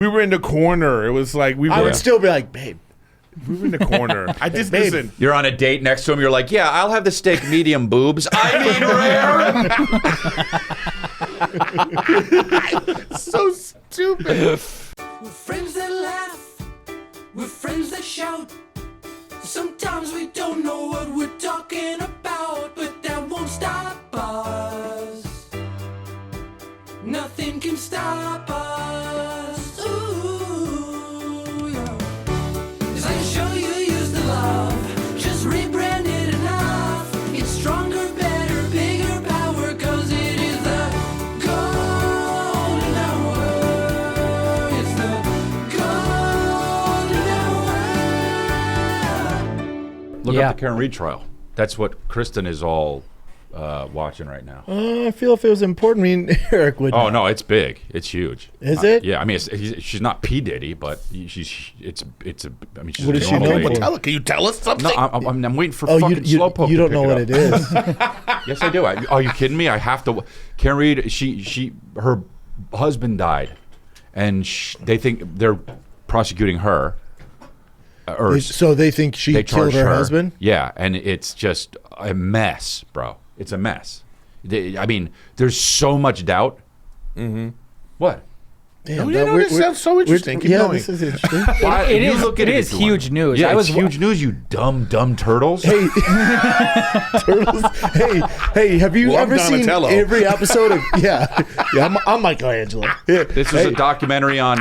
We were in the corner. It was like I would still be like, babe. We were in the corner. I just Babe. listen. You're on a date next to him. You're like, yeah, I'll have the steak medium boobs. I mean rare. So stupid. We're friends that laugh, we're friends that shout. Sometimes we don't know what we're talking about, but that won't stop us. Nothing can stop us. Ooh, yeah. 'Cause I can show you use the love, just rebrand it enough. It's stronger, better, bigger power, 'cause it is the golden hour. It's the golden hour. Look up the Karen Reed trial. That's what Kristen is all watching right now. I feel if it was important, I mean, Eric would. Oh no, it's big. It's huge. Is it? Yeah, I mean, she's not P Diddy, but she's I mean, she's What does she normal know lady. for? Can you tell us something? No, I'm waiting for Oh, fucking Slowpoke. you to don't pick know what it up. is. Yes, I do. Are you kidding me? I have to. Karen Reed, her husband died, and they think they're prosecuting her. So they think she They killed charged her husband? Yeah, and it's just a mess, bro. It's a mess. I mean, there's so much doubt. Mm-hmm. What? Damn, This sounds so interesting. Keep going. This is interesting. It is huge news. Yeah, I was it's huge news, you dumb turtles. Hey, turtles. Hey, have you Well, I'm ever seen Donatello. every episode of? Yeah, I'm Michelangelo. Yeah. This is a documentary on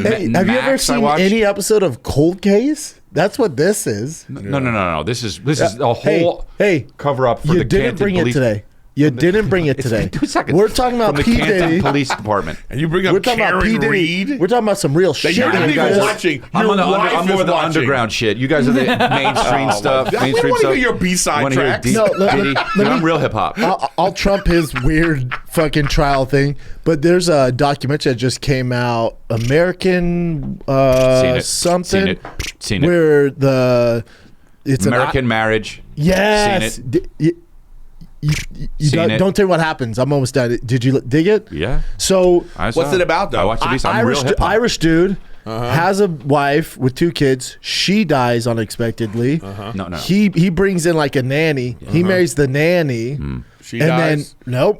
Hey, Max, have you ever seen any episode of Cold Case? That's what this is. No. This is a whole Hey, cover up for you the didn't Canton bring police. it today. You didn't bring it It's today. been 2 seconds. We're talking about from the P. Canton Diddy. Police Department. And you bring up We're talking Karen about P. Diddy. Reed. We're talking about some real shit. You're not you even guys. watching. I'm Your wife more is of the watching. underground shit. You guys are the mainstream stuff. We Mainstream wanna stuff. hear your B-side Wanna hear tracks. No, Diddy? Dude, I'm real hip hop. I'll trump his weird fucking trial thing, but there's a documentary that just came out, American Seen it. something, Seen it. where it's American Marriage. Yes. Seen it. You Seen it. don't tell me what happens. I'm almost done. Did you dig it? Yeah. So I saw What's it about, though? I watched it. I'm real hip hop. Irish dude has a wife with 2 kids. She dies unexpectedly. No. He brings in like a nanny. He marries the nanny. She And dies.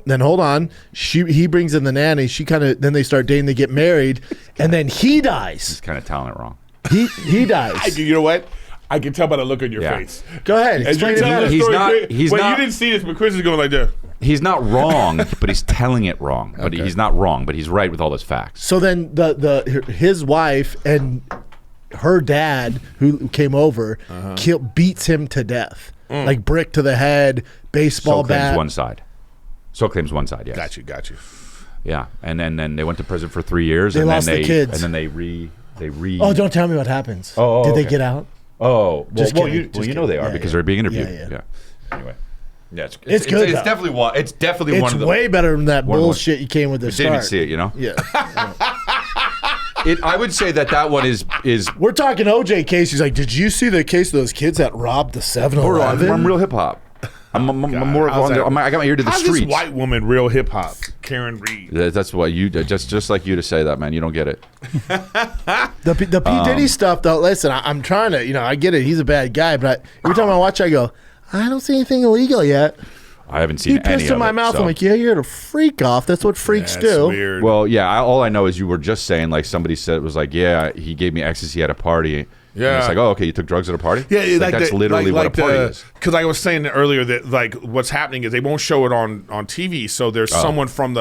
then hold on. He brings in the nanny. Then they start dating. They get married, and then he dies. He's kind of telling it wrong. He dies. You know what? I can tell by the look on your Yeah. face. Go ahead. As you're Explain it telling better. the He's story, not- Chris- he's wait, not- you didn't see this, but Chris is going like this. He's not wrong, but he's telling it wrong. But he's not wrong, but he's right with all those facts. So then his wife and her dad, who came over, beats him to death, like brick to the head, baseball So claims bat. one side. So claims one side. Yes. Got you. Yeah, and then they went to prison for 3 years. They and lost then the kids. And then they re. Oh, don't tell me what happens. Oh, Did they okay. get out? Oh, Just well, kidding, just you know they are kidding. because Yeah, they're being yeah. interviewed. Yeah. Anyway, yeah, It's good, It's though. definitely one. It's definitely one It's of the. way better than that one of the- bullshit you came with the I start. didn't even see it. You know. Yeah. I would say that one is. We're talking OJ case. He's like, did you see the case of those kids that robbed the 7-Eleven? I'm real hip hop. I'm more of how's on the, that? I got my ear to the How's streets. this white woman real hip hop? Karen Reed. That's what you just like you to say that, man. You don't get it. The P. Diddy stuff, though, listen, I'm trying to, I get it. He's a bad guy, but every time I watch, I go, I don't see anything illegal yet. I haven't seen He any pissed of in my it, mouth. so. I'm like, yeah, you're a freak off. That's what freaks That's do. weird. Well, yeah. All I know is you were just saying, like somebody said, it was like, yeah, he gave me ecstasy at a party. Yeah. And it's like, oh, okay, you took drugs at a party? Yeah, Like, that's literally what a party is. Because I was saying earlier that like what's happening is they won't show it on TV. So there's someone from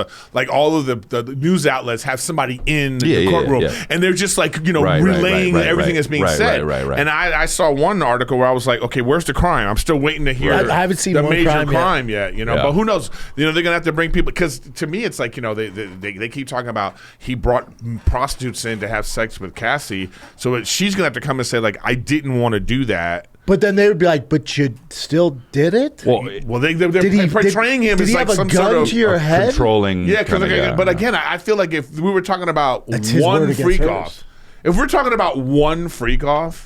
all of the news outlets have somebody in the courtroom, and they're just like relaying everything that's being said. Right. And I saw one article where I was like, okay, where's the crime? I'm still waiting to hear. I haven't seen the one major crime yet. Yeah. But who knows? They're gonna have to bring people because to me it's like they keep talking about he brought prostitutes in to have sex with Cassie, so she's gonna have to come and say like I didn't want to do that. But then they would be like, but you still did it? Well, they're portraying him did as he like have a some gun sort of to your head? Controlling. yeah. Because kinda, but again, I feel like if we were talking about That's his word one against freak hers. off, if we're talking about one freak off,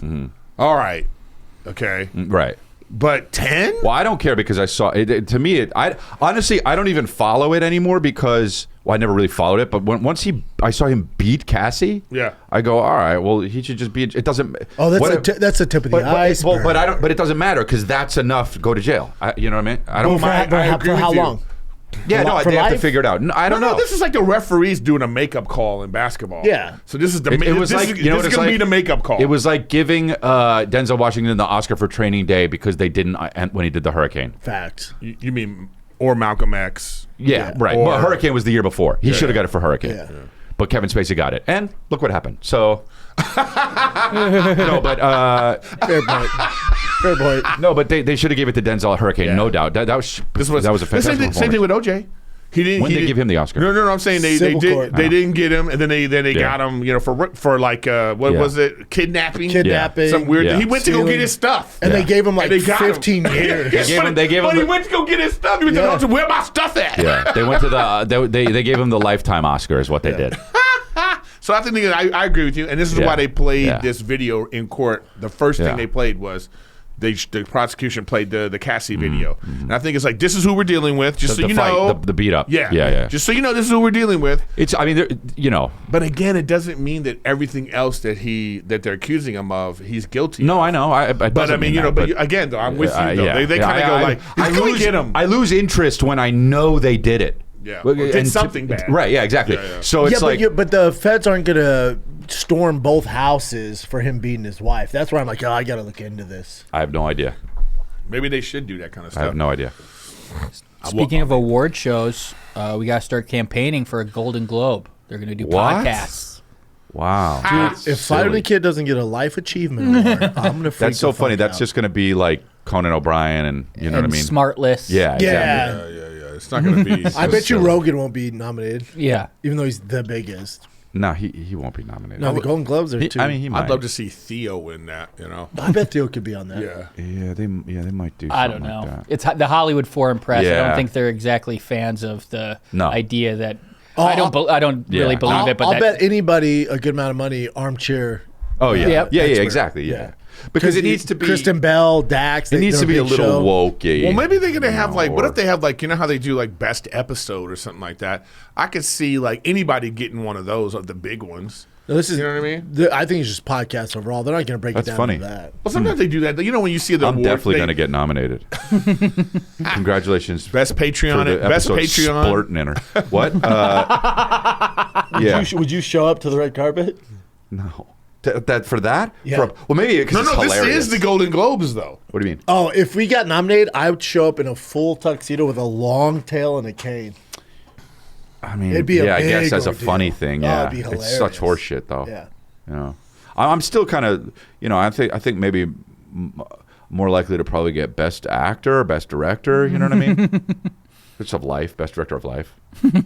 all right, okay, Right. but 10? Well, I don't care because I saw it. To me, I honestly I don't even follow it anymore because Well, I never really followed it, but once I saw him beat Cassie. Yeah. I go, all right. Well, he should just be. It doesn't. Oh, that's a tip of the iceberg. But I don't. But it doesn't matter because that's enough to go to jail. You know what I mean? I don't. For how long? Yeah, no, they have to figure it out. I don't know. This is like the referees doing a makeup call in basketball. Yeah. So this is the. It was this like is going to be the makeup call. It was like giving Denzel Washington the Oscar for Training Day because they didn't when he did the Hurricane. Facts. You mean or Malcolm X? Yeah, right. Well, Hurricane was the year before. He should have got it for Hurricane. Yeah. But Kevin Spacey got it. And look what happened. So no, but fair point. Fair point. No, but they should have gave it to Denzel Hurricane, no doubt. That was a fantastic same thing with OJ. He didn't give him the Oscar. No. I'm saying they didn't get him, and then they got him. For like what was it? Kidnapping. Some weird. He went to go get his stuff, and they gave him like 15 years. They gave him. He went to go get his stuff. He went to where my stuff at. Yeah, they went to they gave him the lifetime Oscar is what they did. So I think I agree with you, and this is why they played this video in court. The first thing they played was. The prosecution played the Cassie video, and I think it's like this is who we're dealing with. Just so you know, the beat up. Yeah. Just so you know, this is who we're dealing with. But again, it doesn't mean that everything else that they're accusing him of, he's guilty. No, I know. But I mean, again, though, I'm with you. Though. They kind of go like, I lose interest when I know they did it. Yeah, or did something bad. Right. Yeah. Exactly. Yeah. So it's but the feds aren't gonna storm both houses for him beating his wife. That's why I'm like, I gotta look into this. I have no idea. Maybe they should do that kind of stuff. I have no idea. Speaking of award shows, we gotta start campaigning for a Golden Globe. They're gonna do podcasts. Wow. Dude, if Fighter the Kid doesn't get a life achievement award, I'm gonna freak That's so funny. out. That's just gonna be like Conan O'Brien and you know what I mean? Smart List. Yeah. Exactly. Yeah. It's not going to be. I bet you Rogan won't be nominated. Yeah. Even though he's the biggest. No, he won't be nominated. No, the Golden Globes are too. I mean, he might. I'd love to see Theo win that. I bet Theo could be on that. Yeah. They might do. I don't know. Like it's the Hollywood Foreign Press. Yeah. I don't think they're exactly fans of the idea that. I don't really believe it. But I'll bet anybody a good amount of money. Armchair. Oh yeah. Yeah. Expert. Exactly. Yeah. Because it needs to be Kristen Bell, Dax. It needs to be a little woke. Well, maybe they're gonna have what if they have how they do best episode or something like that? I could see anybody getting one of those of the big ones. No, this is, you know what I mean? I think it's just podcasts overall. They're not going to break it down funny. to that. Well, sometimes they do that. You know, when you see the I'm definitely going to get nominated. Congratulations. Best Patreon. Best Patreon. Splurting in her. What? Would you show up to the red carpet? No. For that? Yeah. Well, maybe because it's hilarious. This is the Golden Globes, though. What do you mean? Oh, if we got nominated, I would show up in a full tuxedo with a long tail and a cane. I mean, it'd be I guess that's a funny thing. Yeah, it'd be hilarious. It's such horseshit, though. Yeah. You know, I'm still kind of, I think maybe more likely to probably get best actor, best director. You know what I mean? It's of life, best director of life. Oh my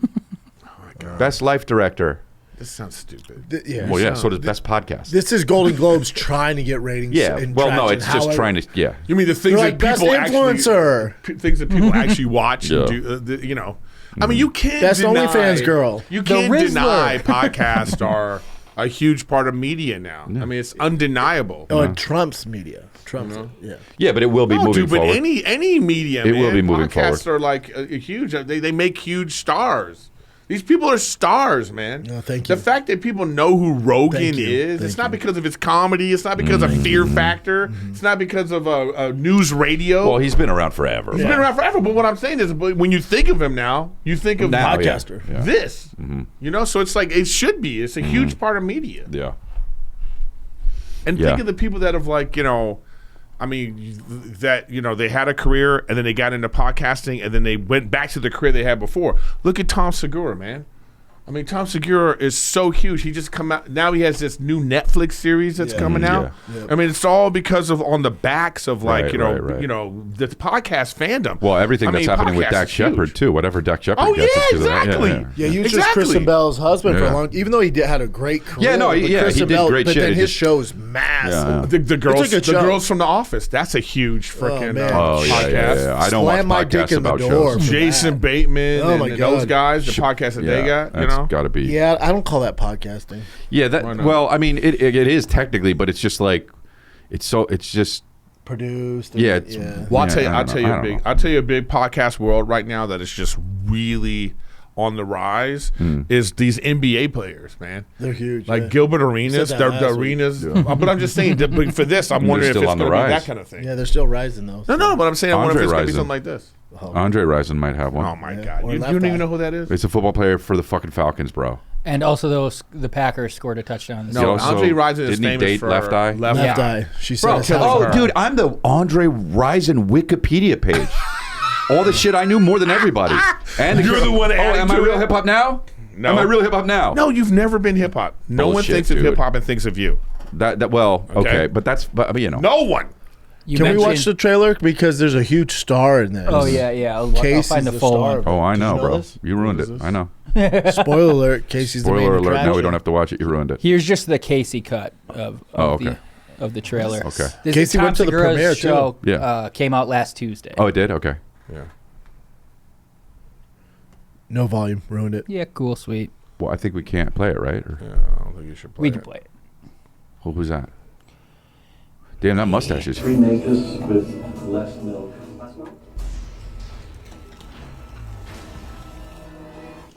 god, best life director. This sounds stupid. Well, yeah. So does best podcast. This is Golden Globes trying to get ratings. Yeah. Well, no, it's just trying to. Yeah. You mean the things that best people influencer. things that people actually watch and do? I mean, you can't. Best deny, OnlyFans girl. You can't deny podcasts are a huge part of media now. I mean, it's undeniable. Oh, and Trump's media. Trump's, yeah. Yeah, but it will be moving forward. But any media, it will be moving forward. Podcasts are like a huge. They make huge stars. These people are stars, man. No, thank you. The fact that people know who Rogan is, it's not because of his comedy. It's not because of Fear Factor. It's not because of a news radio. Well, he's been around forever. He's been around forever. But what I'm saying is, when you think of him now, you think of podcaster. Yeah. This. So it's like it should be. It's a huge part of media. Yeah. And think of the people that have I mean, they had a career and then they got into podcasting and then they went back to the career they had before. Look at Tom Segura, man. I mean, Tom Segura is so huge. He just come out. Now he has this new Netflix series that's coming out. Yeah. I mean, it's all because of on the backs of the podcast fandom. Well, everything that's happening with Dak Shepard too. Whatever Dak Shepard gets. Oh, exactly. Yeah, he was just Kristen Bell's husband for a long. Even though he had a great career. Yeah, no, he did great shit. But then his show's massive. The girls from The Office. That's a huge freaking podcast. Yeah. I don't watch podcasts about shows. Jason Bateman and those guys. The podcast that they got. Got to be. Yeah, I don't call that podcasting. Yeah, well, I mean, it is technically, but it's just it's just produced. Well, I'll tell you a big podcast world right now that is just really on the rise is these NBA players, man. They're huge. Like Gilbert Arenas, Said that the last arenas. But I'm just saying, that for this, I'm wondering if still it's on going the to be rise. that kind of thing. Yeah, they're still rising though. No, but I'm saying I wonder if it's going to be Rison. something like this. Andre Rison might have one. Oh my Yeah. God, Or you left don't eye. even know who that is? It's a football player for the fucking Falcons, bro. And also, the Packers scored a touchdown. This No, He year. also- Andre Rison is didn't he famous date for Left Eye? Left eye. She said, Bro, it's how oh, her. dude, I'm the Andre Rison Wikipedia page. All the shit I knew more than everybody. And You're the one Oh, adding am I to real it? hip hop now? No. Am I real hip hop now? No, you've never been hip hop. No one Bullshit, thinks of dude. hip hop and thinks of you. Well, okay, but you know. No one. You Can we watch mentioned- the trailer because there's a huge star in there? Oh yeah. I'll Casey's find the the full star. one. Oh, I Did you know, know bro. this? You ruined it. this? I know. Spoiler alert: Casey's the main Spoiler alert. Now we attraction. don't have to watch it. You ruined it. Here's just the Casey cut of okay. the trailer. Okay. This Casey Tom went to the Segura's premiere, show, too. Yeah. came out last Tuesday. Oh, it did? Okay. Yeah. No volume, ruined it. Yeah, cool, sweet. Well, I think we can't play it, right? Or, I don't think you should play We it. can play it. well, who's that? Damn, that mustache is. Remake this with less milk. Less milk?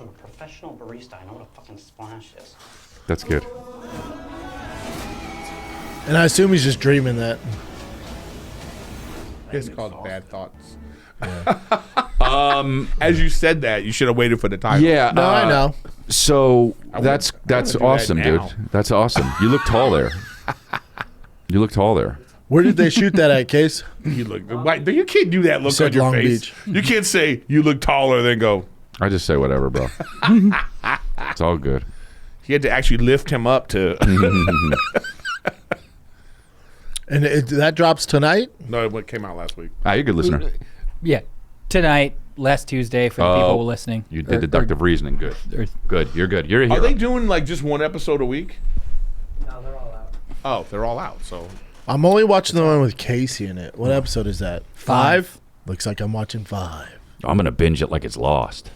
I'm a professional barista. I know what a fucking splash is. That's good. And I assume he's just dreaming that. It's called Bad Thoughts. As you said that, you should have waited for the title. Yeah. No, I know. So I that's wanna do that awesome, dude. now. That's awesome. You look tall there. You look tall there. Where did they shoot that at, Case? You look. Why, you can't do that look said on your Long face. Beach. You can't say you look taller than go. I just say whatever, bro. It's all good. He had to actually lift him up to. And that drops tonight? No, it came out last week. You're a good listener. Yeah, tonight, last Tuesday for the people listening. You did deductive reasoning. Good. or- Good. You're good. You're a Are hero. they doing like just one episode a week? No, they're all out. Oh, they're all out. So I'm only watching the one with Casey in it. What episode is that? 5? Looks like I'm watching 5. I'm gonna binge it like it's lost.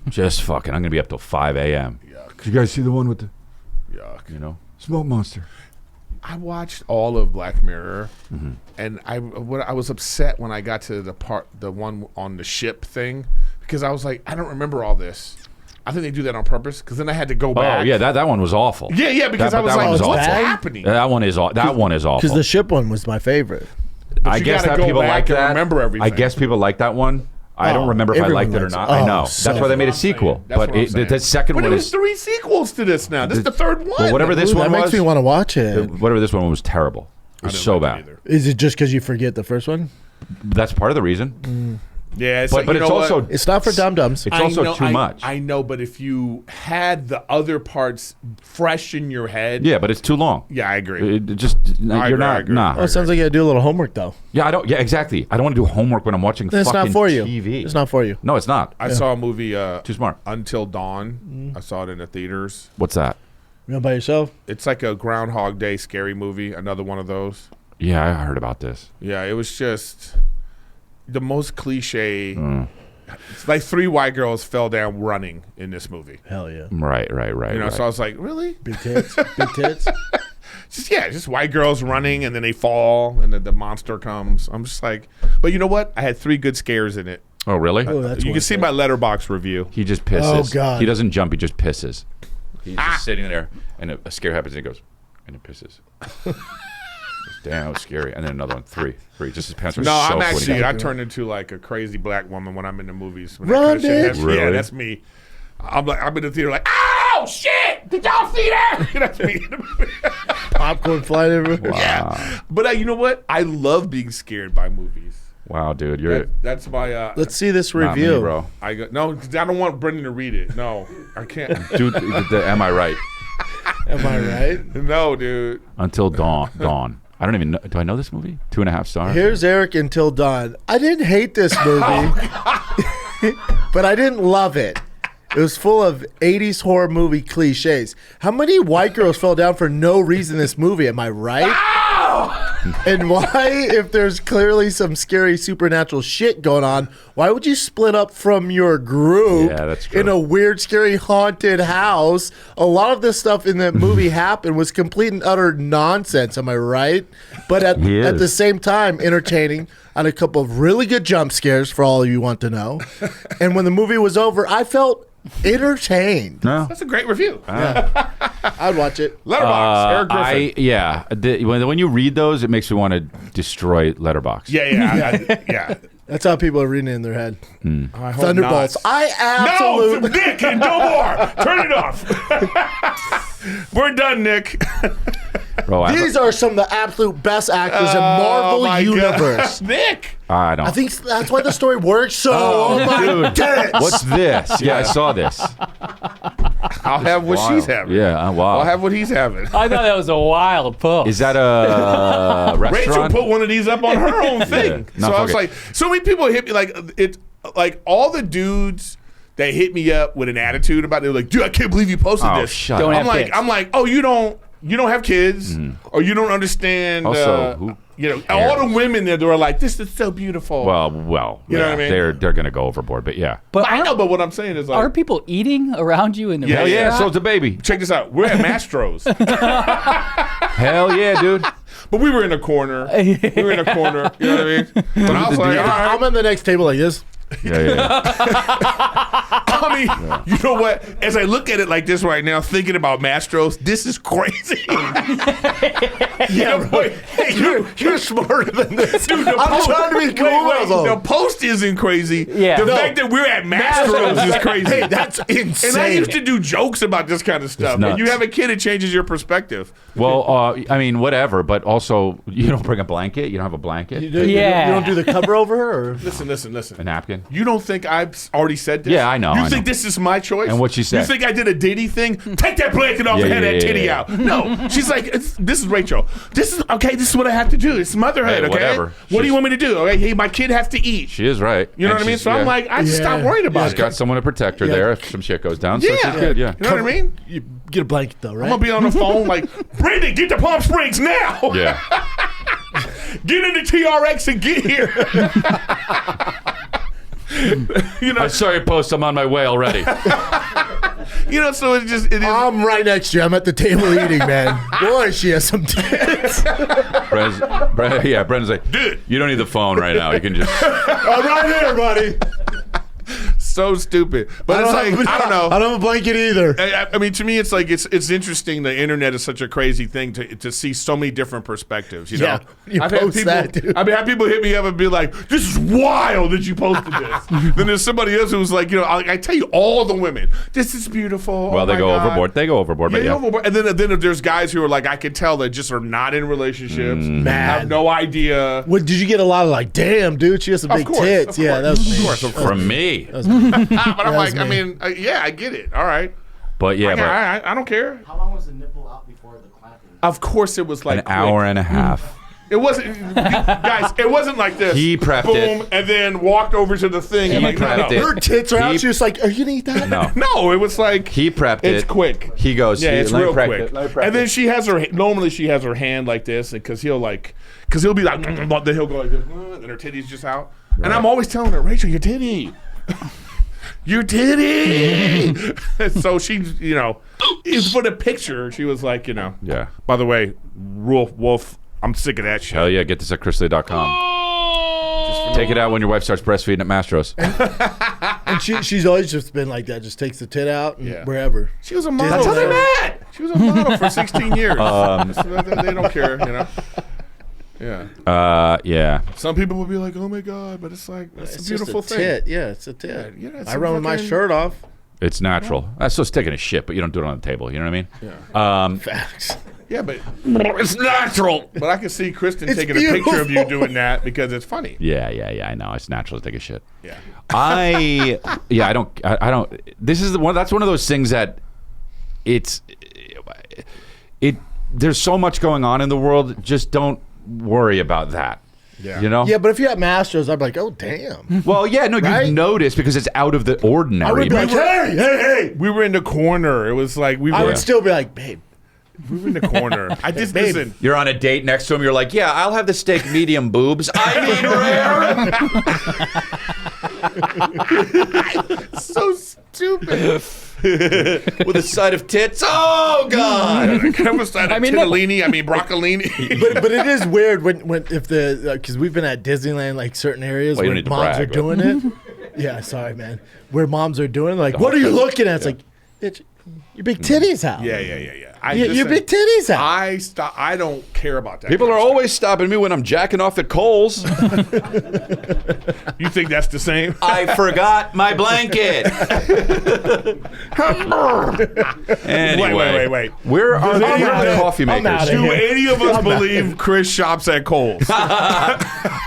Just fucking. I'm gonna be up till 5 a.m. yuck, You guys see the one with the, yuck. you know, smoke monster? I watched all of Black Mirror, and I was upset when I got to the one on the ship thing, because I was like, I don't remember all this. I think they do that on purpose, because then I had to go back. Oh yeah, that one was awful. yeah, because I was that like, one was what's awful. happening? That one is awful. Because the ship one was my favorite. I you guess gotta that go people back like and that. remember everything. I guess people like that one. I don't remember if I everyone liked it or likes not. it. I know. So That's why they made a That's what I'm sequel. saying. That's But what I'm saying. the second But one it was is 3 sequels to this now. This is the third one. well, whatever this Ooh, one that makes was. me want to watch it. Whatever this one was terrible. It was so bad. Is it just because you forget the first one? That's part of the reason. Yeah, But you it's know also what? It's not for dum-dums. it's I also know- too much. I know, but if you had the other parts fresh in your head, Yeah, but it's too long. yeah, I agree. It just I you're agree, I not agree. nah. Oh, it sounds like you got to do a little homework, though. Yeah, I don't. Yeah, exactly. I don't want to do homework when I'm watching Then it's fucking not for you. TV. It's not for you. No, it's not. I saw a movie Too smart. Until Dawn. I saw it in the theaters. What's that? You know, by yourself? It's like a Groundhog Day scary movie. Another one of those. Yeah, I heard about this. Yeah, it was just the most cliche. It's like 3 white girls fell down running in this movie. Hell yeah. Right. You know, right. so I was like, really? Big tits. Big tits. Just white girls running, and then they fall, and then the monster comes. I'm just like, but you know what? I had 3 good scares in it. Oh, really? Oh, that's You can one see thing. my letterbox review. He just pisses. Oh, God. He doesn't jump. He just pisses. He's just sitting there, and a scare happens, and he goes, and it pisses. Damn, that was scary. And then another one, 3. Just his pants were No, soaked I'm when he actually, got- I turn into like a crazy black woman when I'm in the movies. When Run, that kind of shit bitch. happens. Yeah, Really? that's me. I'm in the theater like, oh shit! Did y'all see that? That's me in the movie. Popcorn flying everywhere. Yeah, but you know what? I love being scared by movies. Wow, dude, you're That's my. Let's see this not me, review. bro. I don't want Brendan to read it. No, I can't. Dude, am I right? Am I right? No, dude. Until dawn. I don't even know. Do I know this movie? 2.5 stars. Here's Eric Until Dawn. I didn't hate this movie, but I didn't love it. It was full of 80s horror movie cliches. How many white girls fell down for no reason in this movie? Am I right? And why, if there's clearly some scary supernatural shit going on, why would you split up from your group Yeah, that's true. in a weird, scary, haunted house? A lot of this stuff in that movie happened was complete and utter nonsense. Am I right? But at the same time, entertaining. I had a couple of really good jump scares for all you want to know. And when the movie was over, I felt entertained. No. That's a great review. I'd watch it. Letterboxd, Eric Griffin. When you read those, it makes me want to destroy Letterboxd. Yeah. That's how people are reading it in their head. I hope Thunderbolts. not. I absolutely. No, Nick, and no more. Turn it off. We're done, Nick. Bro, These are some of the absolute best actors in Marvel my Universe. God. Nick. I don't. I think that's why the story works so. Oh my dude. goodness. What's this? Yeah, I saw this. I'll have what she's having. Yeah, wow. I'll have what he's having. I thought that was a wild post. Is that a Rachel restaurant? put one of these up on her own thing. Yeah. No, so I fuck was it. like, so many people hit me like all the dudes that hit me up with an attitude about it. They're like, dude, I can't believe you posted Oh, this. shut Don't up. have kids. I'm like, oh, you don't have kids, or you don't understand. Also, who all the women there are like, this is so beautiful. Well, You know what I mean? They're going to go overboard, but yeah. But I know, but what I'm saying is like, are people eating around you in the Yeah, Hell yeah, restaurant? so it's a baby. check this out. We're at Mastro's, Hell yeah, dude. but we were in a corner. You know what I mean? And I was like, all right. I'm at the next table like this. Yeah. I mean, you know what? As I look at it like this right now, thinking about Mastro's, this is crazy. You're smarter than this. Dude, the I'm post- trying to be cool. Wait, though. the post isn't crazy. Yeah. The No. fact that we're at Mastro's is crazy. Hey, that's insane. And I used to do jokes about this kind of stuff. nuts. And you have a kid, it changes your perspective. Well, I mean, whatever, but also, you don't bring a blanket? You don't have a blanket? You don't do the cover over her? Or? Listen. A napkin? You don't think I've already said this? Yeah, I know, You I think know. this is my choice? And what'd she say? You think I did a Diddy thing? Take that blanket off Yeah, and have yeah, that yeah, titty yeah. out. No. She's like, this is Rachel. This is what I have to do. It's motherhood, Hey, okay? whatever. What do you want me to do? Okay, hey, my kid has to eat. She is right. You know And what I mean? she's- So I'm yeah. like, I just Yeah. stop worrying about She's it. got someone to protect her there if some shit goes down. So Yeah. she's good, yeah. You know what I mean? You get a blanket though, right? I'm gonna be on the phone like, Brandon, get to Palm Springs now. Yeah. Get into TRX and get here. You know, I saw your post. I'm on my way already. so it is. I'm right next to you. I'm at the table eating, man. Boy, she has some tits. Brendan's like, Dude. you don't need the phone right now. You can just. I'm right here, buddy. so stupid. But it's like, I don't know. I don't have a blanket either. I mean, to me, it's like it's interesting. The internet is such a crazy thing to see so many different perspectives. You know, Yeah, you I've had post people. that, dude. I've had people hit me up and be like, "This is wild that you posted this." Then there's somebody else who's like, I tell you, all the women, this is beautiful. Well, oh they my go God. overboard. They go overboard, but Yeah, yeah. overboard. And then there's guys who are like, I can tell they just are not in relationships, Mm. have no idea. What did you get a lot of like? Damn, dude, she has some Of big course, tits. of Yeah, course. that's me. Of course, of course. From me. But I'm like, was I me. mean, yeah, I get it. All right. But yeah, but I don't care. How long was the nipple out before the clapping? Of course, it was like an hour quick. and a half. It wasn't, guys. It wasn't like this. He prepped boom, it. and then walked over to the thing. and like, prepped no, it. Her tits are He- out. She was like, "Are you gonna eat that?" No. no, it was like He prepped it. It's quick. He goes, Yeah, it's let me real prep quick. it. Let me prep And then it. she has her. Normally, she has her hand like this, because he'll be like, then he'll go like this, and her titty's just out. And I'm always telling her, Rachel, your titty. Your titty. So she, it's for the picture. She was like, Yeah. By the way, Wolf, I'm sick of that shit. Hell yeah, get this at chrisley.com. Take it out when your wife starts breastfeeding at Mastro's. And she's always just been like that. Just takes the tit out and Yeah. wherever. She was a model. That's how they met. She was a model for 16 years. They don't care, Yeah. Yeah. Some people will be like, "Oh my god," but it's like it's a beautiful just a thing. tit. Yeah, it's a tit. Yeah, it's I a run with my fucking- shirt off. It's natural. That's just taking a shit, but you don't do it on the table. You know what I mean? Yeah. Facts. Yeah, but it's natural. But I can see Kristen It's taking a picture of you beautiful. doing that because it's funny. Yeah. I know. It's natural to take a shit. Yeah. I don't. This is that's one of those things that there's so much going on in the world. Just don't worry about that. Yeah. You know? Yeah, but if you had Masters, I'd be like, "Oh damn." Well, yeah, no, Right? you notice because it's out of the ordinary. I would be like, "Hey." We were in the corner. It was like we I were. would still be like, "Babe." We were in the corner. I just Babe. listen. You're on a date next to him. You're like, yeah, I'll have the steak medium boobs. I mean rare. So stupid. With a side of tits. Oh God. Can I have a side of tortellini? I mean broccolini. But it is weird when if because we've been at Disneyland like certain areas Well, you when don't need to moms brag, are doing it. Yeah, sorry, man. Where moms are doing, like, what are you looking at? It's like, bitch, your big titties out. Yeah. Your big titties out. I don't care about that. People kind are of always stopping me when I'm jacking off at Kohl's. stuff. You think that's the same? I forgot my blanket. Anyway, Wait. Where are the coffee I'm makers? outta Do here. any of us believe Chris shops at Kohl's?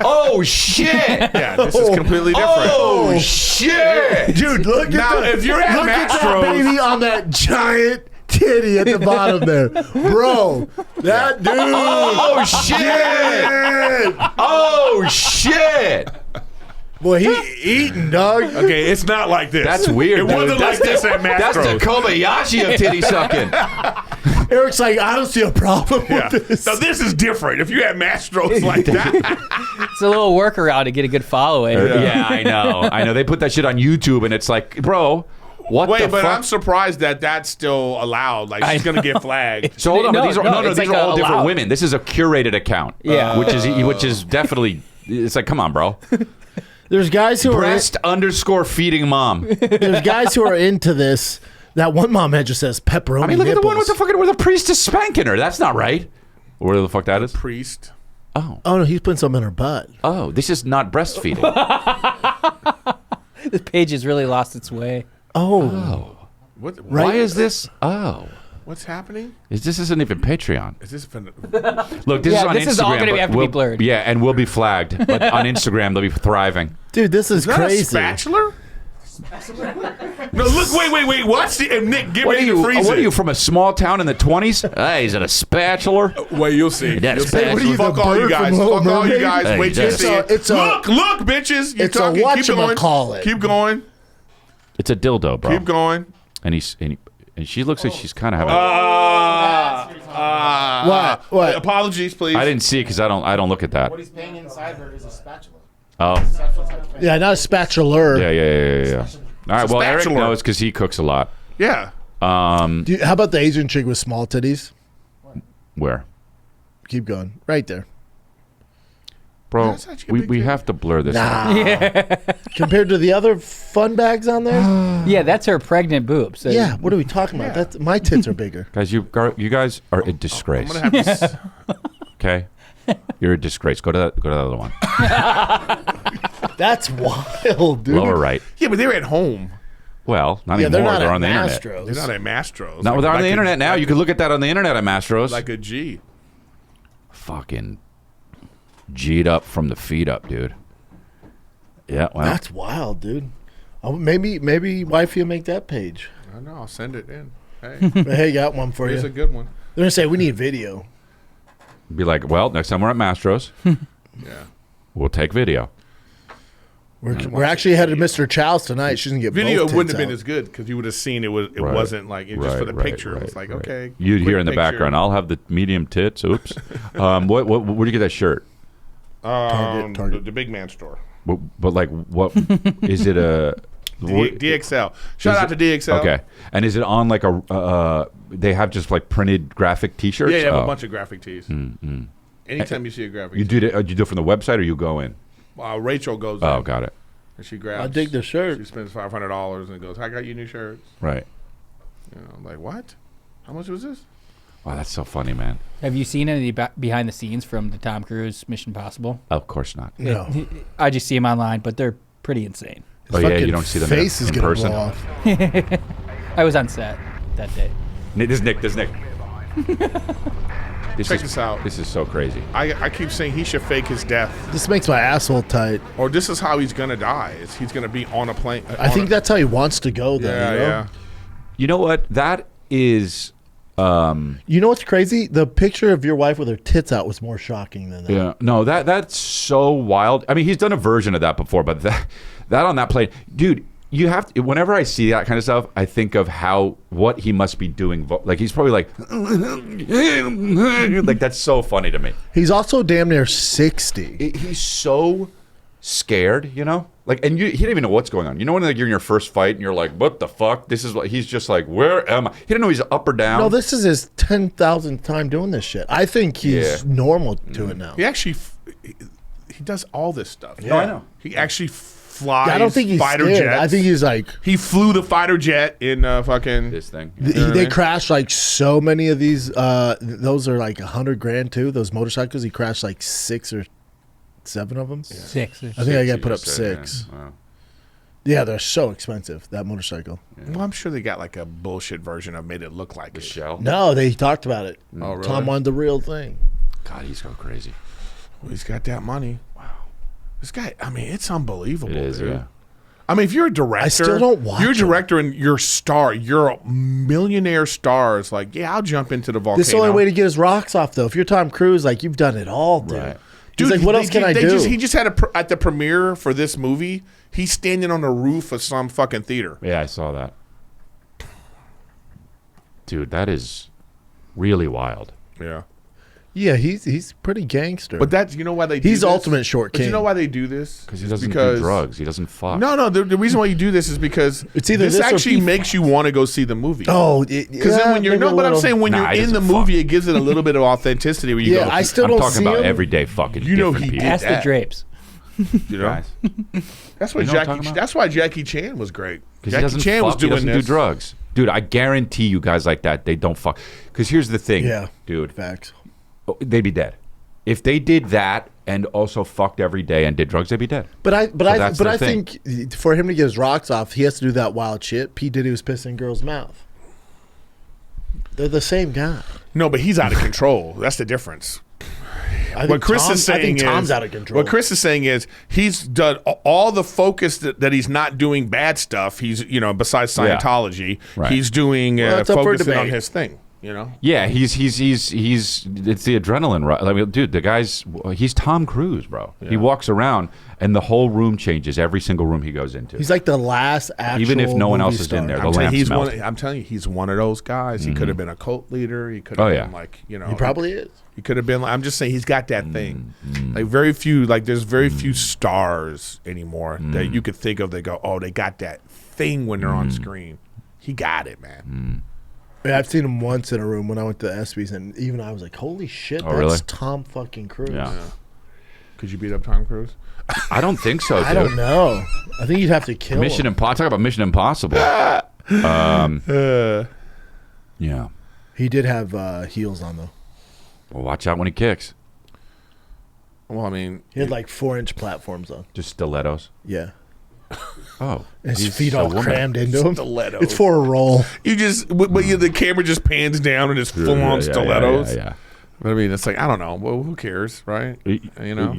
Oh shit! Yeah, this is completely different. Oh shit! Dude, look Now, at if you're at look at that Mastro's- baby on that giant titty at the bottom there. Bro, that dude. Oh shit! Oh shit! Boy, he eating, dog. Okay, it's not like this. That's weird. It dude. wasn't like this at That's the Mastro's. Kobayashi of titty sucking. Eric's like, I don't see a problem Yeah. with this. So this is different. If you had Mastro's like that, It's a little workaround to get a good following. Yeah, I know. They put that shit on YouTube, and it's like, bro, what wait, the but fuck? I'm surprised that that's still allowed. Like she's gonna get flagged. So hold on, but No, these are no, these it's are like all different allowed. women. This is a curated account. Yeah. which is definitely. It's like, come on, bro. There's guys who Breast underscore feeding mom. there's guys who are into this. That one mom head just says pepperoni. I mean, look at the one with nipples. where the priest is spanking her. That's not right. Where the fuck that is? Priest. Oh, Oh no, he's putting something in her butt. oh, this is not breastfeeding. This page has really lost its way. Oh, What? Why is this? Oh, What's happening? this isn't even Patreon. Is this? Look, this Yeah, is on this Instagram. is all gonna but have to be we'll- blurred. Yeah, and we'll be flagged. But on Instagram, they'll be thriving. dude, this is Is that crazy. a spatula? No, look, wait. What's the Nick? Get What are ready you? to freeze What are it. you from a small town in the 20s? Hey, is it a spatula? Wait, you'll see. That's You'll see. spatula. What are you, the fuck all you bird guys. from Little Fuck all you Mermaid? guys. Hey, Wait till you that's- see It's it. a- Look, bitches. You it's a talking. Keep going. whatchamacallit. Keep going. It's a dildo, bro. Keep going. And and she looks like she's kind of having. What? Apologies, please. I didn't see it because I don't look at that. What he's paying inside her is a spatula. Oh, Yeah, not a spatula. yeah. All right. Well, Eric spatula. knows because he cooks a lot. Yeah. How about the Asian chick with small titties? Where, Keep going. Right there. bro? That's actually a We big have to blur this. out. Nah. Compared to the other fun bags on there? Yeah, that's her pregnant boobs. So Yeah, what are we talking about? That's, my tits are bigger. Guys, you guys are a disgrace. I'm gonna have to. Okay, you're a disgrace. Go to the other one. That's wild, dude. Lower right. Yeah, but they're at home. Well, not Yeah, they're anymore. not They're at on the internet. Mastro's. They're not at Mastro's. Not Like- they're on like the a- internet now. like You a- can look at that on the internet at Mastro's. like a G. Fucking G'd up from the feet up, dude. Yeah, well, That's wild, dude. Oh, maybe wifey will make that page. I know. I'll send it in. Hey, But hey, got one for here's you. a good one. They're gonna say we need video. be like, well, next time we're at Mastro's, Yeah. we'll take video. We're actually headed to Mr. Chow's tonight. She's gonna get Video both wouldn't tits have been out. as good because you would have seen it Right. wasn't like it just for the picture. It was like okay. You'd quick hear in the picture. background, I'll have the medium tits. Oops. Where do you get that shirt? Target. The big man store. But like, what is it? DXL. Shout Is out it- to DXL. Okay, and is it on like a? They have just like printed graphic T-shirts. Yeah, you have Oh. a bunch of graphic tees. Anytime you see a graphic, You do it? You do it from the website, or you go in? Rachel goes. Oh, in got it. and she grabs. I dig the shirt. She spends $500 and goes, "I got you new shirts." Right. You know, I'm like what? How much was this? Wow, that's so funny, man. Have you seen any behind the scenes from the Tom Cruise Mission Impossible? Of course not. No. I just see them online, but they're pretty insane. Oh yeah, you Fucking don't see them face is in gonna person. blow off. I was on set that day. This is Nick. Check this out. This is so crazy. I keep saying he should fake his death, This makes my asshole tight. or this is how he's gonna die. Is he's gonna be on a plane? I think that's how he wants to go, though. Yeah, you know? yeah. You know what? That is. You know what's crazy? The picture of your wife with her tits out was more shocking than that. Yeah. No, that's so wild. I mean, he's done a version of that before, but that on that plane, dude. You have to, whenever I see that kind of stuff, I think of what he must be doing. Like he's probably like that's so funny to me. He's also damn near 60. He's so scared, you know. Like, and he didn't even know what's going on. You know when like, you're in your first fight and you're like, "What the fuck?" This is what he's just like. Where am I? He didn't know he's up or down. No, this is his 10,000th time doing this shit. I think he's normal to it now. He actually he does all this stuff. No, I know. He actually flies. I don't think he's fighter scared. jets. I think he's like he flew the fighter jet in fucking This thing. they crashed like so many of these. Those are like $100,000 too. Those motorcycles. He crashed like 6 or 7 of them. 6. I think I got you put up just said, 6. yeah. Wow. Yeah, they're so expensive. That motorcycle. Well, I'm sure they got like a bullshit version of made it look like The it. shell. No, they talked about it. Oh, really? Tom wanted the real thing. God, he's so crazy. Well, he's got that money. Wow. This guy, I mean, it's unbelievable. It is, dude. yeah. I mean, if you're a director, I still don't watch you're a him. director and you're a star. You're a millionaire star. It's like, yeah, I'll jump into the volcano. This is the only way to get his rocks off, though. If you're Tom Cruise, like you've done it all, dude. Right. He's like, what else can I do? He just had at the premiere for this movie. He's standing on the roof of some fucking theater. Yeah, I saw that. Dude, that is really wild. Yeah. Yeah, he's pretty gangster. But that's, you know why they do He's this? ultimate short But you king. know why they do this? Because he It's doesn't do drugs. He doesn't fuck. No, the reason why you do this is because It's either this this or actually beef. makes you want to go see the movie. Oh, Because then when you're but I'm saying when Nah, you're he in the doesn't movie, fuck. it gives it a little bit of authenticity. Where you Yeah, go, I still I'm don't talking see about him. everyday fucking You know different he people. did Ask the that. Drapes. you know, Guys. that's why You know what I'm talking about? That's why Jackie Chan was great. Because he Jackie doesn't Chan was fuck, he doing doesn't this. do drugs. Dude, I guarantee you guys like that, they don't fuck. Because here's the thing, Yeah. dude. Facts. They'd be dead. If they did that and also fucked every day and did drugs, they'd be dead. But I that's the think for him to get his rocks off, he has to do that wild shit. P Diddy was pissing in girls' mouth. They're the same guy. No, but he's out of control. That's the difference. What Chris is saying I think Tom's is, out of control. what Chris is saying is he's done all the focus that he's not doing bad stuff. He's, besides Yeah. Scientology, Right. he's doing Well, that's up for focusing on debate. his thing. Yeah, he's it's the adrenaline rush. I mean, dude, he's Tom Cruise, bro. He walks around and the whole room changes every single room he goes into. He's like the last actual Even if no one movie else is star. in there. The I'm telling, lamp you, smells. I'm telling you, he's one of those guys. He could have been a cult leader. He could have Oh, been yeah. like, He probably is. He could have been. I'm just saying, he's got that thing. Like there's very few stars anymore that you could think of. They go, oh, they got that thing when they're on screen. He got it, man. Yeah, I've seen him once in a room when I went to ESPYs, and even I was like, "Holy shit, Oh, that's really? Tom fucking Cruise." Yeah. Could you beat up Tom Cruise? I don't think so, dude. I don't know. I think you'd have to kill Mission him. Impossible. Talk about Mission Impossible. Yeah. He did have heels on though. Well, watch out when he kicks. Well, I mean, He had like 4-inch platforms on. Just stilettos. Yeah, Oh, his he's feet a all woman. crammed into him. Stilettos. It's for a roll. you just, but the camera just pans down and it's full on stilettos. Yeah. But I mean, it's like, I don't know. Well, who cares, right? You know?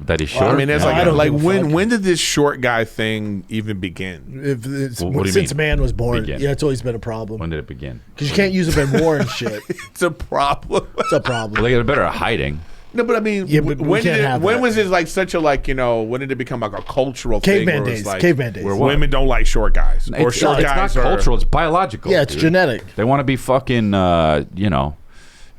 That he should. I mean, it's I don't like give a fuck. when did this short guy thing even begin? If it's, Well, what do you since mean? man was born, Begin. yeah, it's always been a problem. When did it begin? Because you can't use them in war and shit. It's a problem. It's a problem. Well, they get better at hiding. No, but I mean, Yeah, but we when can't did have when that. was it like such a when did it become like a cultural thing? Caveman where it's days. like, Caveman days. Where what? Women don't like short guys, or It's short not guys are cultural. It's biological. Yeah, it's dude. genetic. They want to be fucking,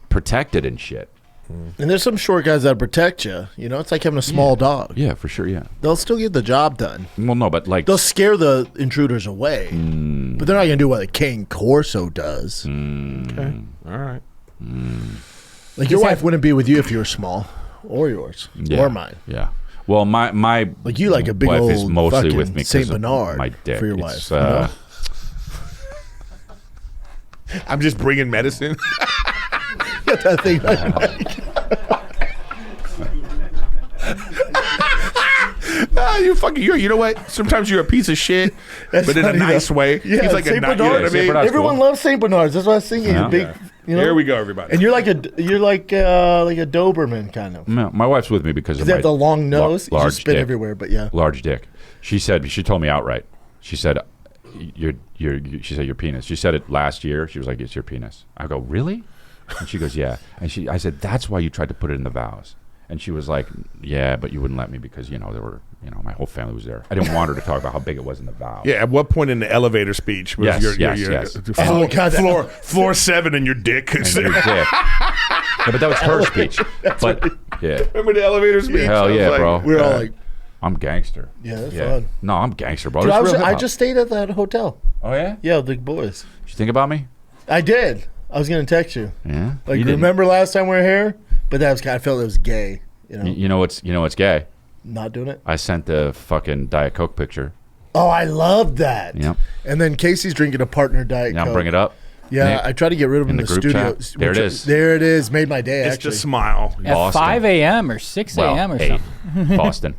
protected and shit. And there's some short guys that protect you. You know, it's like having a small dog. Yeah, for sure. Yeah. They'll still get the job done. Well, no, but like, They'll scare the intruders away. But they're not going to do what a Cane Corso does. Okay, all right. Like your wife wouldn't be with you if you were small. Or yours. yeah, Or mine. Yeah. Well, my Like you like a big wife old is mostly fucking with me 'cause Saint of Bernard my dick. for your It's, wife. You know? I'm just bringing medicine. Get that thing like, You know what? Sometimes you're a piece of shit, That's but in a funny, nice though. way. Yeah, He's like Saint you know Bernard. what I Saint mean? Bernard's everyone cool. loves Saint Bernards. That's what I was thinking. Yeah. A big, you know? Here we go, everybody. And you're like a Doberman kind of. No, my wife's with me because of They my have the long nose. You large just spit dick. everywhere, but yeah. Large dick. She told me outright. She said, she said your penis. She said it last year. She was like, it's your penis. I go, really? And she goes, yeah. And I said, that's why you tried to put it in the vows. And she was like, yeah, but you wouldn't let me because, there were, my whole family was there. I didn't want her to talk about how big it was in the vows. Yeah, at what point in the elevator speech was Yes. Floor, Oh, God, floor 7 and your dick? And your dick. Yeah, but that was her speech. But, yeah. Remember the elevator speech? Hell I was yeah, like, bro. We were all like, I'm gangster. yeah, that's fun. No, I'm gangster, bro. Dude, That's real I hip-hop. just stayed at that hotel. Oh, yeah? Yeah, the boys. Did you think about me? I did. I was going to text you. Yeah. Like, You didn't. remember last time we were here? But that was kind of, I felt it was gay. You know? You know what's gay? Not doing it? I sent the fucking Diet Coke picture. Oh, I love that. Yep. And then Casey's drinking a partner Diet Now Coke. bring it up. Yeah, Nick, I tried to get rid of him in the group studio. chat. There it is. There it is. Made my day, It's actually. just smile. At Boston. 5 a.m. or 6 a.m. or 8. something. Boston.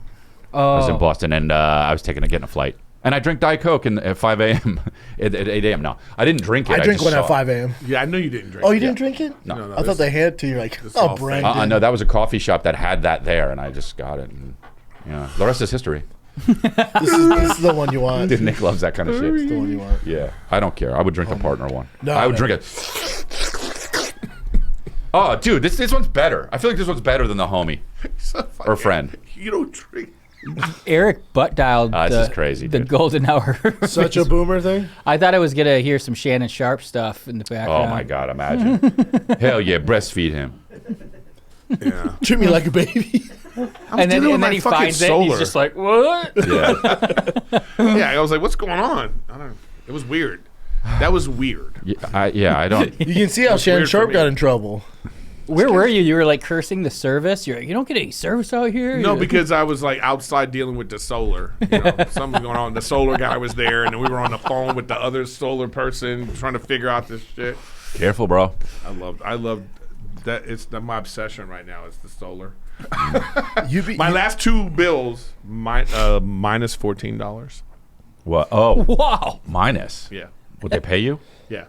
I was in Boston, and I was getting a flight. And I drink Diet Coke at 5 a.m. at 8 a.m. No, I didn't drink it. I drink just one saw at it. 5 a.m. Yeah, I know you didn't drink. Oh, you didn't drink it? No. I thought they handed it to you like, all oh, fake. Brandon. No, that was a coffee shop that had that there, and I just got it. And, the rest is history. This is the one you want. Dude, Nick loves that kind of shit. It's the one you want. Yeah, I don't care. I would drink the partner one. No, I would no. drink it. Oh, dude, this one's better. I feel like this one's better than the homie or friend. You don't drink. Eric butt dialed This is crazy, the dude. golden hour. Such a boomer thing. I thought I was gonna hear some Shannon Sharp stuff in the background. Oh my God, imagine. Hell yeah, breastfeed him. Yeah. Treat me like a baby. And then he finds it. And he's just like, what? Yeah, Yeah, I was like, what's going on? I don't know. It was weird. That was weird. I don't. You can see how Shannon weird for Sharp me. got in trouble. Where were you? You were like cursing the service. You're like, you don't get any service out here. No, You're- because I was like outside dealing with the solar. Something was going on. The solar guy was there, and then we were on the phone with the other solar person trying to figure out this shit. Careful, bro. I love that. It's my obsession right now. It's the solar. My My last 2 bills, minus $14. What? Oh, wow. minus. Yeah, Would they pay you? yeah,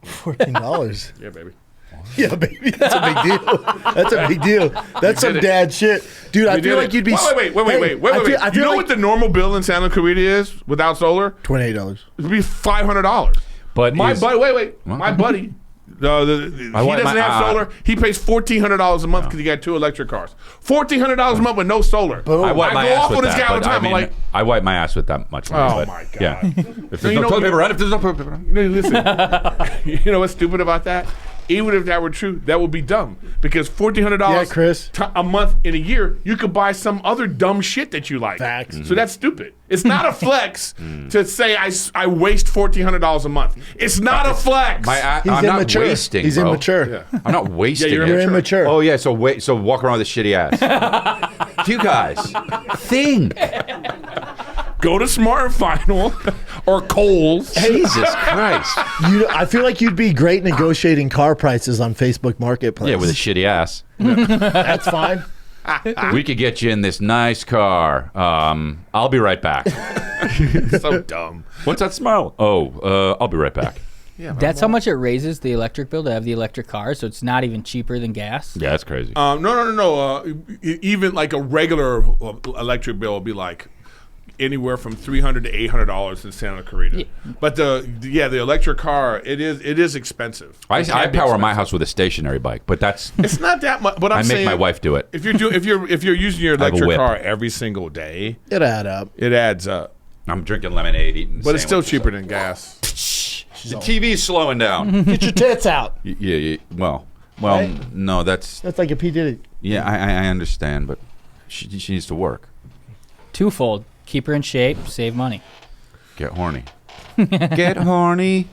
$14. yeah, baby. Yeah, baby. That's a big deal. That's a big deal. That's some did it. dad shit. Dude, I We feel did like it. you'd be... Wait. I You feel know like what the normal bill in Santa Clarita is without solar? $28. It'd be $500. But My is- buddy, my buddy, he doesn't have solar. He pays $1,400 a month because he got 2 electric cars. $1,400 a month with no solar. I wipe my go ass off with on this that. guy all the but time. I I'm like, I wipe my ass with that much money. Oh, but my God. Yeah. If there's you no know- toilet paper around, if there's no toilet paper around. listen, you know what's stupid about that? Even if that were true, that would be dumb because $1,400 Yeah, Chris. a month in a year, you could buy some other dumb shit that you like. Facts. So that's stupid. It's not a flex to say I waste $1,400 a month. It's not a flex. He's I'm immature. not wasting. He's bro. immature. Yeah. I'm not wasting. you're it. You're immature. Oh yeah, so walk around with a shitty ass. You guys, think. Go to Smart and Final or Kohl's. Jesus Christ. I feel like you'd be great negotiating car prices on Facebook Marketplace. Yeah, with a shitty ass. That's fine. We could get you in this nice car. I'll be right back. So dumb. What's that smell? Oh, I'll be right back. Yeah, That's how much it raises the electric bill to have the electric car, so it's not even cheaper than gas. Yeah, that's crazy. No. Even like a regular electric bill will be like anywhere from $300 to $800 in Santa Clarita. Yeah. But the electric car it is expensive. I It can be power my expensive. house with a stationary bike, but that's It's not that much. But I'm I make saying my wife do it. If you're using your I have a electric whip. car every single day, It add up. it adds up. I'm drinking lemonade, eating. But it's still sandwiches. cheaper than gas. The TV's slowing down. Get your tits out. Yeah. Well, Right? no, that's That's like a P. Diddy. yeah. I understand, but she needs to work. Twofold. Keep her in shape, save money. Get horny. Get horny.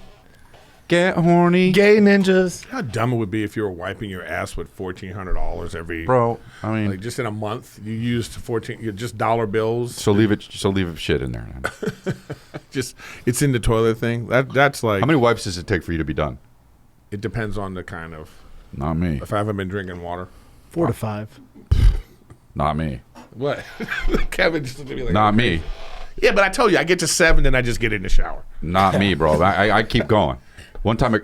Get horny. Gay ninjas. How dumb it would be if you were wiping your ass with $1,400 every Bro, I mean, like just in a month. You used just dollar bills. so leave shit in there. Just it's in the toilet thing. That's like How many wipes does it take for you to be done? it depends on the kind of. Not me. If I haven't been drinking water. 4 to 5. Not me. What? Kevin just looked at me like Not me. Yeah, but I told you I get to 7, then I just get in the shower. Not me, bro. I keep going. One time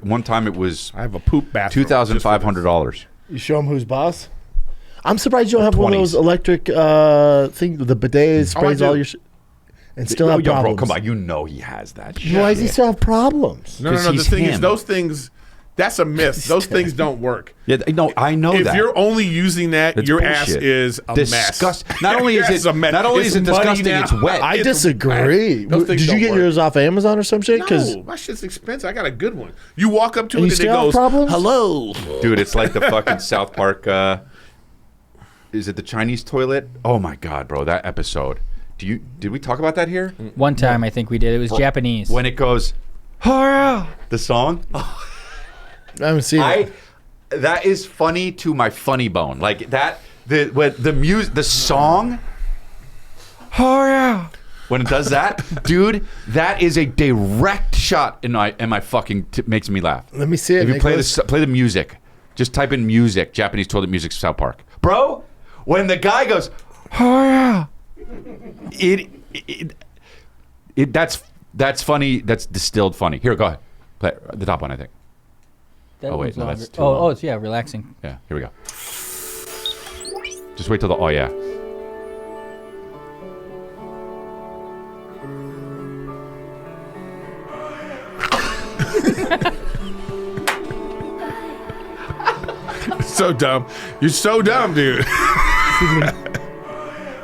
it was I have a poop bathroom. $2,500. You show them who's boss. I'm surprised you don't have one of 20s. those electric things with the bidet sprays do. all your shit and still have Yo, problems. bro, come on. You know he has that. Why does he still have problems? No. 'Cause The he's thing is, him. those things. That's a myth. Those things don't work. Yeah, no, I know If that. you're only using that, That's your ass bullshit. is a mess. Not only Your is ass it a mess. not only It's is it muddy disgusting, now. it's wet. I It's disagree. wet. Those things Did you don't get work. yours off Amazon or some shit? No, my shit's expensive. I got a good one. You walk up to And it you and it still have goes, problems? "Hello." Dude, it's like the fucking South Park. Is it the Chinese toilet? Oh my god, bro, that episode. Did we talk about that here? One time I think we did. It was Japanese. When it goes, "Hurrah!" the song. I haven't seen it. That is funny to my funny bone. Like that the song. Oh yeah. When it does that, dude, that is a direct shot in my fucking makes me laugh. Let me see it. If you play the music, just type in music, Japanese toilet music, South Park, bro. When the guy goes, oh yeah, that's funny. That's distilled funny. Here, go ahead. Play the top one, I think. That wait, no, longer. that's too long. It's relaxing. Yeah, here we go. Just wait till the oh yeah. So dumb. You're so dumb, dude.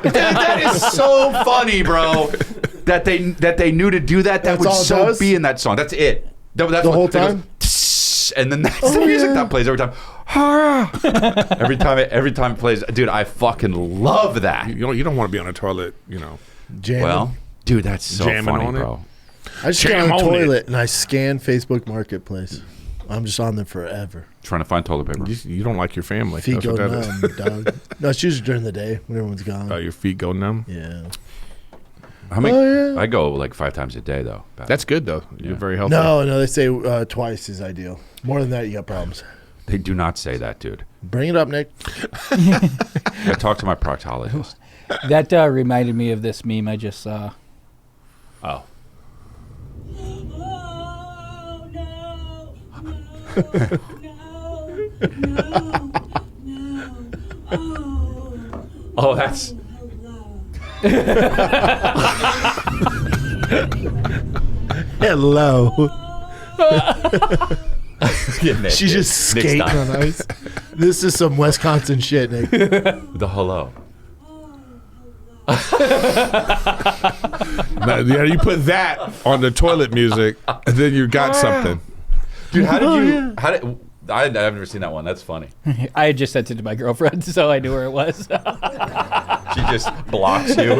That is so funny, bro. That they knew to do that. That would so be in that song. That's it. That's the whole time. And then that's the music that plays every time. every time it plays, dude. I fucking love that. You don't want to be on a toilet, Jamming. Well, dude, that's so funny, bro. I just get on the toilet and I scan Facebook Marketplace. I'm just on there forever. Trying to find toilet paper. You don't like your family. Feet go numb, dog. No, it's usually during the day when everyone's gone. Oh, your feet go numb? Yeah. How many? I go like 5 times a day, though. That's good, though. You're very healthy. No, they say twice is ideal. More than that, you got problems. They do not say that, dude. Bring it up, Nick. I talked to my proctologist. That reminded me of this meme I just saw. Oh. Oh, that's. Hello. Nick, She's just skating on ice. This is some Wisconsin shit, Nick. The hello. Yeah, you put that on the toilet music, and then you got something. Dude, I've never seen that one. That's funny. I had just sent it to my girlfriend, so I knew where it was. She just blocks you.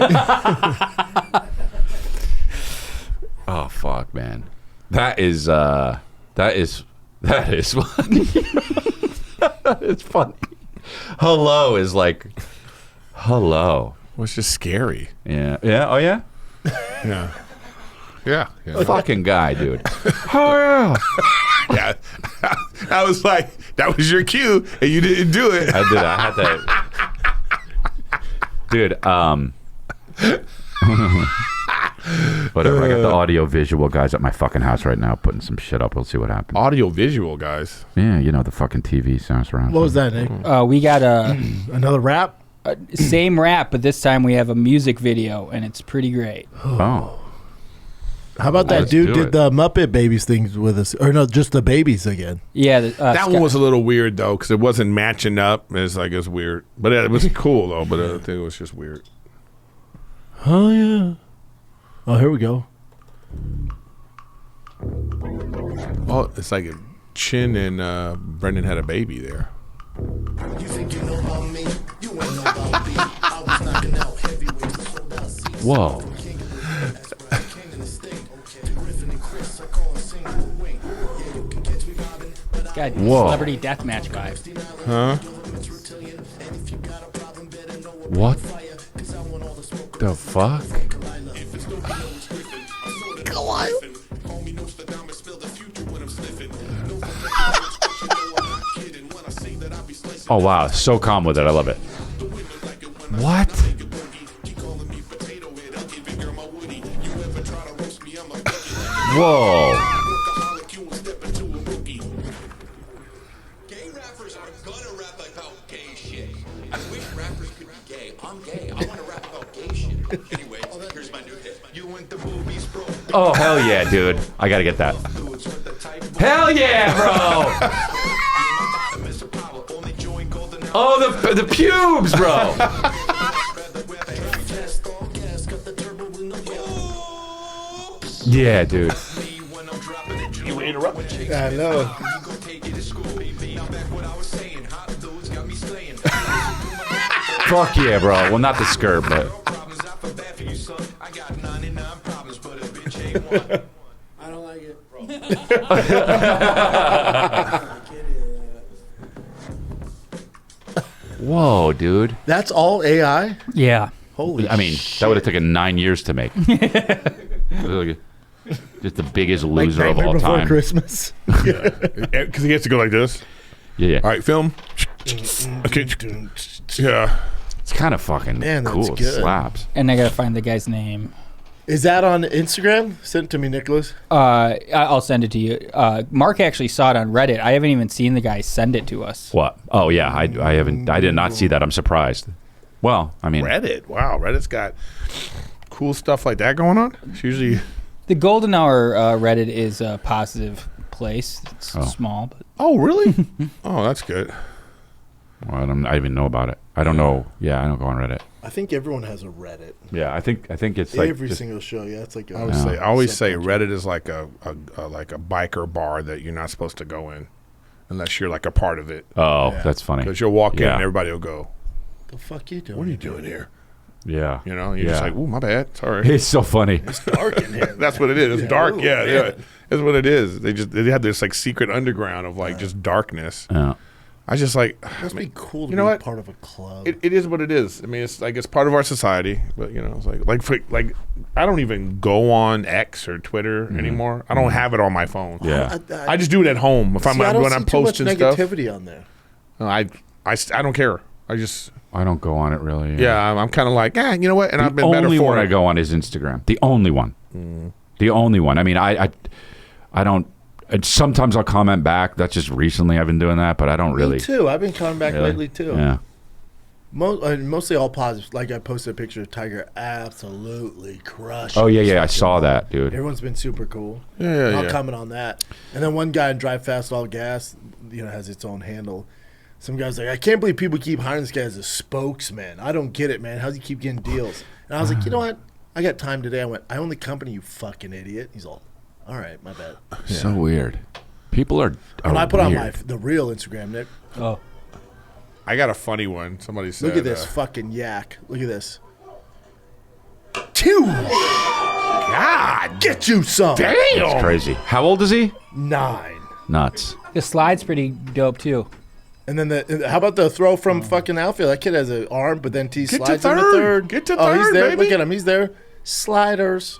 Oh fuck, man. That is funny. It's funny. Hello is like hello. Well, it's just scary. Yeah. Yeah. Oh yeah. Yeah. Yeah. Fucking guy, dude. Oh yeah. I was like, that was your cue, and you didn't do it. I did. I had to. Dude. Whatever. I got the audio visual guys at my fucking house right now putting some shit up. We'll see what happens. Audio visual guys. Yeah, the fucking TV sounds around. What was that, Nick? We got another rap? Same rap, but this time we have a music video, and it's pretty great. Oh. How about that dude did the Muppet Babies things with us? Or no, just the babies again. Yeah. That one was a little weird, though, because it wasn't matching up. It's weird. But it was cool, though, but I think it was just weird. Oh, yeah. Oh, here we go. Oh, it's like Chin and Brendan had a baby there. You think you know about me? You ain't know about me. I was knocking out heavyweights, sold out seats. Whoa. Got celebrity deathmatch vibes. Huh? What the fuck? Go on. Oh wow, so calm with it. I love it. What? Whoa. Gay rappers are gonna rap about gay shit. I wish rappers could be gay. I'm gay. I wanna rap about gay shit. Anyways, here's my new hit. You went to movies, bro. Oh hell yeah, dude. I gotta get that. Hell yeah, bro. Oh, the pubes, bro. Yeah, dude. You interrupted. I know. Fuck yeah, bro. Well, not the skirt, but. I don't like it, bro. Whoa, dude. That's all AI? Yeah. Holy I mean, shit. that would have taken 9 years to make. Just the biggest loser of all Before time. Christmas. Because he has to go like this. Yeah. All right, film. Okay. Yeah. It's kind of fucking Man, that's cool. It good. slaps. And I gotta find the guy's name. Is that on Instagram? Send it to me, Nicholas. I'll send it to you. Mark actually saw it on Reddit. I haven't even seen the guy send it to us. What? Oh yeah, I haven't. I did not see that. I'm surprised. Well, I mean, Reddit. Wow, Reddit's got cool stuff like that going on. It's usually. The Golden Hour Reddit is a positive place. It's small, but Oh, really? Oh, that's good. well, I even know about it. I don't know. Yeah, I don't go on Reddit. I think everyone has a Reddit. Yeah, I think it's like Every just- single show, yeah. It's like I always say Reddit is like a biker bar that you're not supposed to go in unless you're like a part of it. Oh, that's funny. Because you'll walk in Yeah. and everybody will go, the fuck you doing? "What are you doing here?" Yeah, You know, you're just like, "Ooh, my bad. Sorry." it's so funny. Dark in here. That's what it is. It's dark. Ooh, Yeah, man. yeah. That's what it is. They have this like secret underground of like just darkness. Yeah. I just like, Must be cool to you know be what? part of a club. it is what it is. I mean, it's like it's part of our society. But you know, it's like I don't even go on X or Twitter anymore. I don't have it on my phone. Yeah. I just do it at home if I'm See, I don't when see I'm too much posting stuff. negativity on there. No, I don't care. I don't go on it really. Yeah, I'm kind of like, you know what? And I've The been better only for one it. I go on is Instagram. The only one. The only one. I mean, I don't. And sometimes I'll comment back. That's just recently I've been doing that, but I don't really. Me too. I've been coming back Really? lately too. Yeah. Mostly all positive. Like I posted a picture of Tiger absolutely crushed. Oh yeah. I saw that, dude. Everyone's been super cool. Yeah. I'll comment on that. And then one guy in Drive Fast All Gas, has its own handle. Some guy's like, I can't believe people keep hiring this guy as a spokesman. I don't get it, man. How's he keep getting deals? And I was like, you know what? I got time today. I went, I own the company, you fucking idiot. He's all right, my bad. So weird. People are. When I put on weird. the real Instagram, Nick, oh, I got a funny one. Somebody said, look at this fucking yak. Look at this. 2. God, get you some. It's crazy. How old is he? 9. Nuts. the slide's pretty dope too. And then how about the throw from fucking outfield? That kid has an arm, but then T Get to slides in the third. third. Get to Oh, he's third, there. baby. Look at him. He's there. Sliders.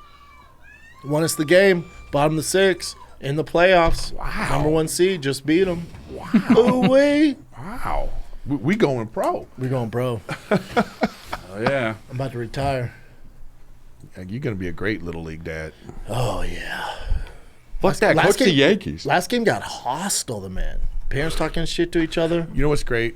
Won us the game. Bottom of the 6 in the playoffs. Wow. Number 1 seed. Just beat them. Wow. Ooh-wee. Wow. We going pro. We're going, bro. Oh yeah. I'm about to retire. You're going to be a great little league dad. Oh, yeah. Fuck that. last Coach the game- Yankees. Last game got hostile, the man. Parents talking shit to each other. You know what's great?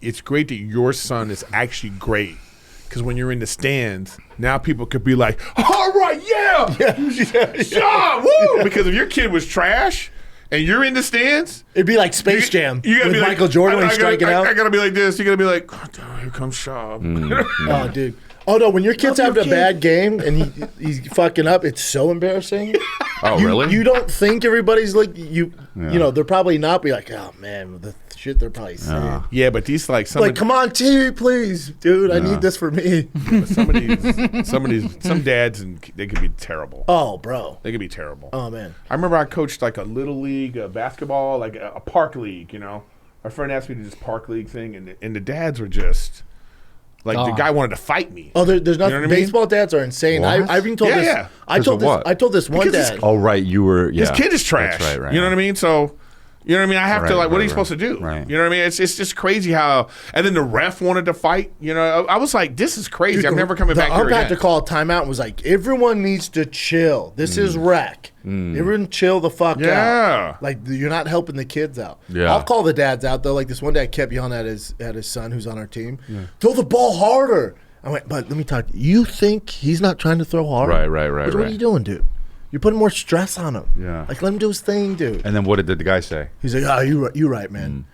It's great that your son is actually great. Because when you're in the stands, now people could be like, all right, yeah. Shaw, woo. Because if your kid was trash and you're in the stands, It'd be like Space Jam you gotta with be like, Michael Jordan when he's striking out. I gotta be like this. You gotta be like, oh, here comes Schaub. Oh, dude. Oh, no, when your kid's Love having your a bad game and he's fucking up, it's so embarrassing. Oh really? You don't think everybody's like, you know, they're probably not. Be like, oh, man, the shit they're probably saying. Yeah, but these like some Like, come on, TV, please. Dude, I need this for me. some dads and they could be terrible. Oh, bro. They could be terrible. Oh, man. I remember I coached like a little league basketball, like a park league. You know, our friend asked me to do this park league thing, and the dads were just like the guy wanted to fight me. Oh, there's nothing. You know what I mean? Baseball dads are insane. What? I've even told Yeah, this. yeah. I told Because of what? this. I told this one Because dad. Oh right, you were. Yeah. His kid is trash. That's right. You know what I mean? So, you know what I mean? I have to Right, like, what are right, you supposed to do? right. You know what I mean? It's just crazy how. And then the ref wanted to fight. You know, I was like, this is crazy. I'm never coming back The here ump had again. to call a timeout and was like, everyone needs to chill. This is rec. Everyone chill the fuck Yeah. out. Like, you're not helping the kids out. Yeah. I'll call the dads out, though. Like, this one dad kept yelling at his son who's on our team. Throw the ball harder. I went, but let me talk to you. You think he's not trying to throw hard? Right. What are you doing, dude? You're putting more stress on him. Yeah. Like, let him do his thing, dude. And then what did the guy say? He's like, oh, you right, man.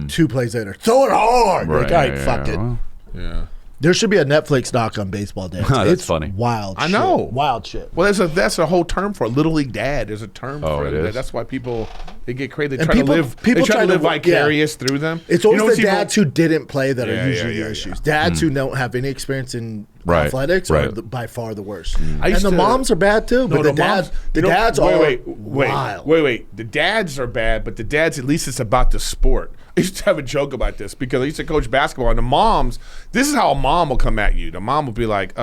2 plays later. Throw it hard. You're like, all right, fuck it. Well, Yeah. There should be a Netflix doc on baseball dads. That's It's funny. Wild I shit. know. Wild shit. Well, that's a whole term for a little league dad. There's a term Oh, for it it. is? That's why people they get crazy. They And try people- to live. people They try try to to live wo- vicarious through them. It's always You know the what's even- dads who didn't play that Yeah, are usually yeah, the yeah, issues. yeah. Dads who don't have any experience in Right, athletics right. are by far the worst. I And used the to- moms are bad too, but No, the dads, moms- the you know, dads wait, are wait, wild. wait. The dads are bad, but the dads at least it's about the sport. used to have a joke about this because I used to coach basketball, and the moms, this is how a mom will come at you. The mom will be like,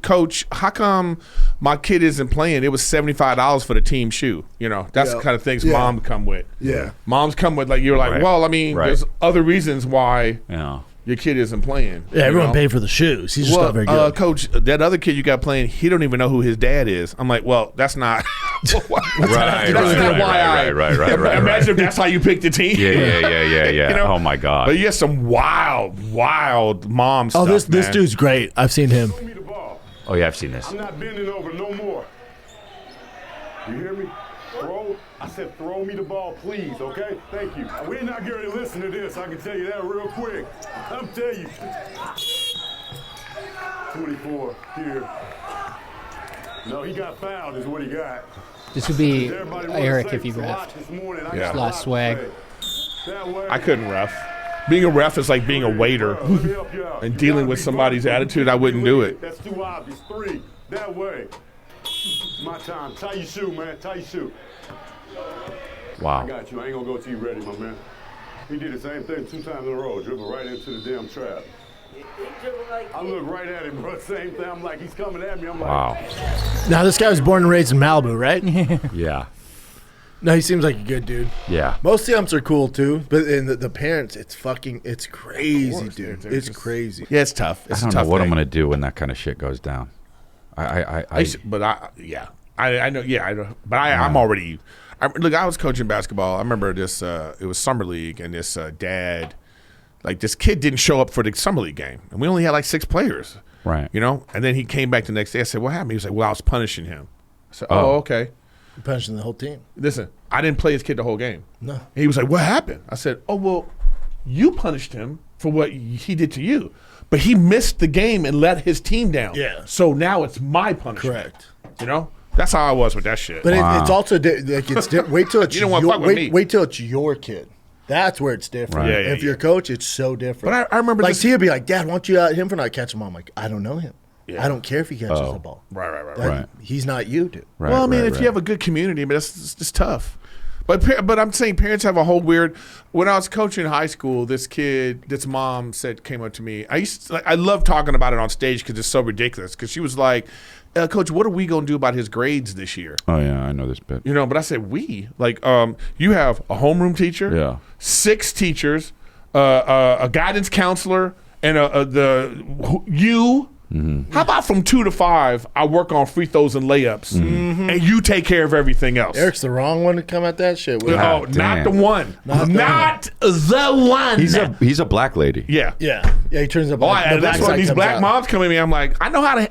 Coach, how come my kid isn't playing? It was $75 for the team shoe. You know, that's the kind of things mom come with. Yeah. Moms come with, like, you're like, well, I mean, there's other reasons why your kid isn't playing. Yeah, everyone paid for the shoes. He's just not very good. Coach, that other kid you got playing, he don't even know who his dad is. I'm like, well, that's not Right. Imagine if that's how you pick the team. Yeah. You know? Oh my God. But you have some wild mom stuff. Oh, this man. dude's great. I've seen him. Throw me the ball. Oh yeah, I've seen this. I'm not bending over no more. You hear me? Throw. I said throw me the ball, please, okay? Thank you. We're not going to listen to this. I can tell you that real quick. I'm telling you. 24 here. No, he got fouled is what he got. This would be Everybody wanna Eric say if you it's a lot ref. this morning. I Yeah. got A lot of swag. to say. That way. I couldn't ref. Being a ref is like being a waiter Let me help you out. and You dealing gotta with be somebody's bold. attitude. I wouldn't do it. That's too obvious. 3. That way. My time. Tie your shoe, man. Tie your shoe. I Wow. got you. I ain't gonna go till you ready, my man. He did the same thing 2 times in a row. Dribble right into the damn trap. I look right at him, bro. Same thing. I'm like, he's coming at me. I'm like, Wow. Now, this guy was born and raised in Malibu, right? Yeah. No, he seems like a good dude. Yeah. Most of the umps are cool too, but in the parents, it's crazy, dude. they're It's just- crazy. Yeah, it's tough. I It's don't a know tough what thing. I'm gonna do when that kind of shit goes down. I know. But I'm already. Look, I was coaching basketball. I remember this. It was summer league, and this dad, like this kid, didn't show up for the summer league game, and we only had like 6 players. Right. You know, and then he came back the next day. I said, "What happened?" He was like, "Well, I was punishing him." I said, "Oh, Oh. okay." Punching the whole team. Listen, I didn't play his kid the whole game. No. He was like, "What happened?" I said, "Oh, well, you punished him for what he did to you, but he missed the game and let his team down. Yeah. So now it's my punishment." Correct. You know, that's how I was with that shit. But Wow. it's also like it's wait till it's You don't wanna fuck with me. wait till it's your kid. That's where it's different. Right. Yeah, if you're yeah. a coach, it's so different. But I remember like this- Tia would be like, "Dad, why don't you out him for not catching him?" I'm like, "I don't know him. Yeah. I don't care if he catches Oh. the ball. right. That- He's not you, dude." Right, Well, I mean, right, if you have a good community, but it's just tough. But I'm saying parents have a whole weird. When I was coaching in high school, this mom came up to me. I love talking about it on stage because it's so ridiculous. Because she was like, "Coach, what are we gonna do about his grades this year?" Oh yeah, I know this bit. You know, but I said we you have a homeroom teacher, Yeah. 6 teachers, a guidance counselor, and you. Mm-hmm. How about from 2 to 5, I work on free throws and layups, and you take care of everything else. Eric's the wrong one to come at that shit with. Oh, God not damn. the one. Not the one. He's a black lady. yeah. Yeah, he turns up. Oh, the that's black why side these comes black out. moms come at me. I'm like, I know how to.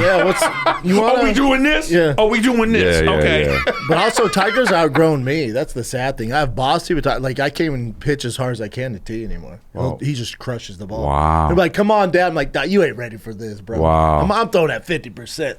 Yeah, what's you want? Are we doing this? Yeah. Are we doing this? Yeah, yeah, okay. yeah. But also, Tiger's outgrown me. That's the sad thing. I have bossy, but like I can't even pitch as hard as I can to T anymore. He just crushes the ball. Wow. They're like, "Come on, Dad." I'm like, "Nah, you ain't ready for this, bro." Wow. I'm throwing at 50%,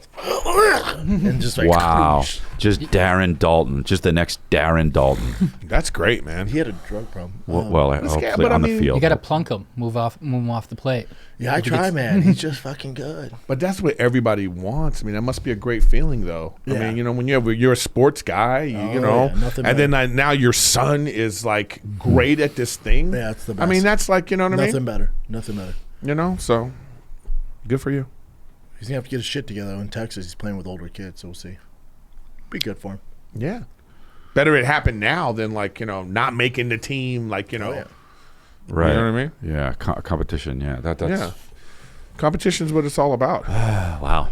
and just like, Wow. Just Darren Dalton. Just the next Darren Dalton. That's great, man. He had a drug problem. Well, hopefully but I on the mean, field. You got to plunk him, move him off the plate. Yeah, I try, man. He's just fucking good. But that's what everybody wants. I mean, that must be a great feeling, though. I Yeah. mean, you know, when you're a sports guy, you know, yeah, nothing and then now your son is like great at this thing. Yeah, it's the I mean, best. that's like, you know what I mean? Nothing better. Nothing better. You know, so good for you. He's gonna have to get his shit together in Texas. He's playing with older kids, so we'll see. Be good for him. Yeah. Better it happen now than like, you know, not making the team, like, you know. yeah. Right. You know what I mean? Yeah. Competition. Yeah. That's. Yeah. Competition's what it's all about. Wow.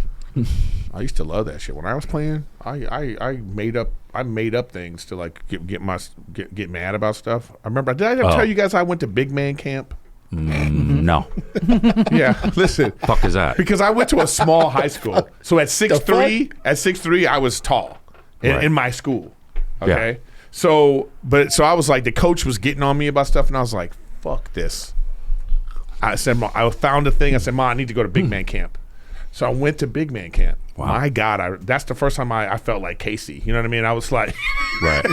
I used to love that shit. When I was playing, I made up things to like get mad about stuff. I remember, did I ever tell you guys I went to big man camp? No. Yeah, listen. Fuck is that? Because I went to a small high school. So at 6'3", I was tall Right. in my school. Okay. So I was like, the coach was getting on me about stuff, and I was like, fuck this. I said, I found a thing. I said, Mom, I need to go to big man camp. So I went to big man camp. Wow. My God, that's the first time I felt like Casey. You know what I mean? I was like, Right.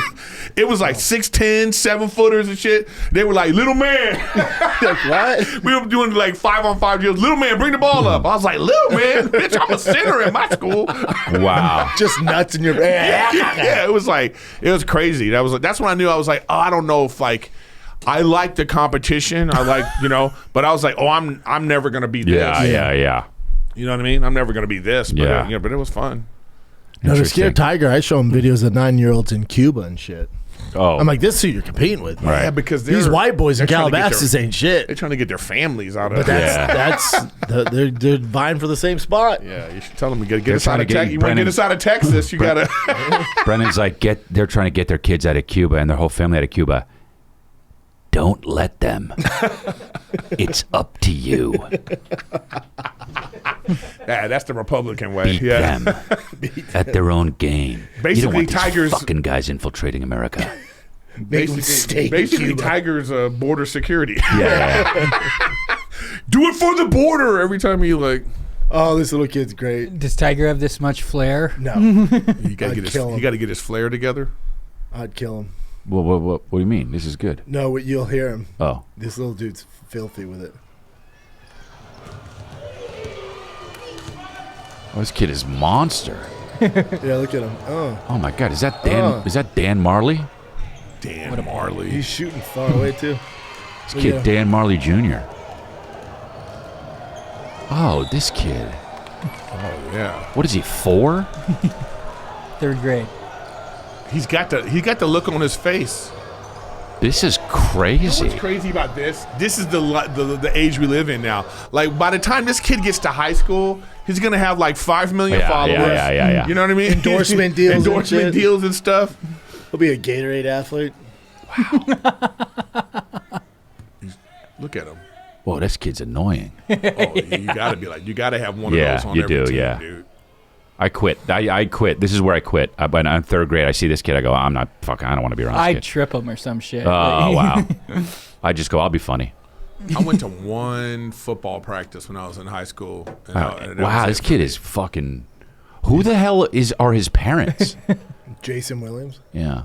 it was like 6'10", 7-footers and shit. They were like, little man. Like, what? We were doing like 5-on-5 drills. Little man, bring the ball up. I was like, little man, bitch, I'm a center in my school. Wow. Just nuts in your Yeah, it was crazy. That's when I knew I was like, oh, I don't know if like I like the competition. I like, but I was like, oh, I'm never gonna be this. Yeah. You know what I mean? I'm never gonna be this. But Yeah. but it was fun. No, the scared tiger. I show him videos of 9-year-olds in Cuba and shit. Oh, I'm like, this is who you're competing with. Right. Yeah, because These white boys in they're trying to get Calabasas ain't shit. They're trying to get their families out of. But they're vying for the same spot. Yeah, you should tell them you got to get They're us out trying of to get Texas. You want to Brennan- get us out of Texas? You got to. Brennan's like, they're trying to get their kids out of Cuba and their whole family out of Cuba. Don't let them. It's up to you. Yeah, that's the Republican way. Beat them at their own game. Basically, you don't want these Tigers- fucking guys infiltrating America. Basically, Tigers border security. Yeah. Do it for the border every time you like. Oh, this little kid's great. Does Tiger have this much flair? No, You got to kill him. You got to get his flair together. I'd kill him. What do you mean? This is good. No, you'll hear him. Oh. This little dude's filthy with it. Oh, this kid is monster. Yeah, look at him. Oh my God, is that Dan? Is that Dan Marley? Dan Marley. He's shooting far away too. This kid, Dan Marley Jr. Oh, this kid. Oh yeah. What is he, 4? 3rd grade. He got the look on his face. This is You know crazy. what's crazy about this? This is the age we live in now. Like by the time this kid gets to high school, he's gonna have like 5 million followers. Yeah. You know what I mean? Endorsement deals and endorsement shit. deals and stuff. He'll be a Gatorade athlete. Look at him. Whoa, this kid's annoying. Oh, you gotta be like, you gotta have one of those on you every do, team, yeah. dude. I quit. I quit. This is where I quit. When I'm 3rd grade, I see this kid. I go, I'm not fucking. I don't want to be around this I'd kid. trip him or some shit. Oh wow. I just go. I'll be funny. I went to one football practice when I was in high school. And Wow, this kid is fucking. Who the hell are his parents? Jason Williams. Yeah.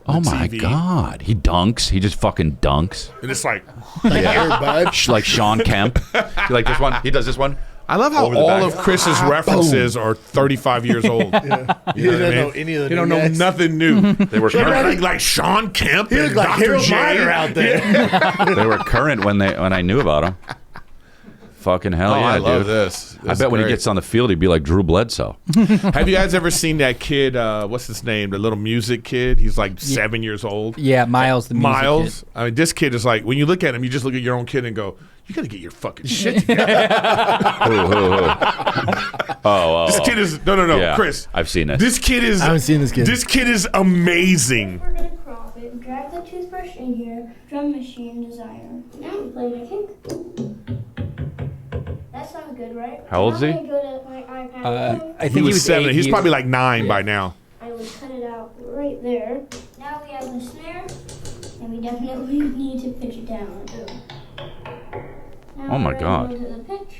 Oh my TV. God, he dunks. He just fucking dunks. And it's like, Here, bud. Like Sean Kemp. You like this one? He does this one. I love how Over the all back. of Chris's references are 35 years old. He You know what I doesn't mean? know any of the They don't new know guys. nothing new. They were current. like Sean Kemp He and looked like Dr. Harold J. Miner out there. They were current when I knew about him. Fucking hell Oh, yeah, I love dude. this. I bet when he gets on the field, he'd be like Drew Bledsoe. Have you guys ever seen that kid? What's his name? The little music kid. He's like 7 years old. Yeah, Miles the music Miles. kid. I mean, this kid is like, when you look at him, you just look at your own kid and go, you got to get your fucking shit together. This kid is no, Yeah, Chris. I've seen this. This kid is. I haven't seen this kid. This kid is amazing. We're gonna crop it, drag the toothbrush in here, drum machine designer. Now we play my kick. That sounds good, right? How old is he? Now I'm gonna go to my iPad. I think He was 7. 8. He's probably like 9 by now. I would cut it out right there. Now we have the snare, and we definitely need to pitch it down. Now Oh my we're gonna God. Go to the pitch.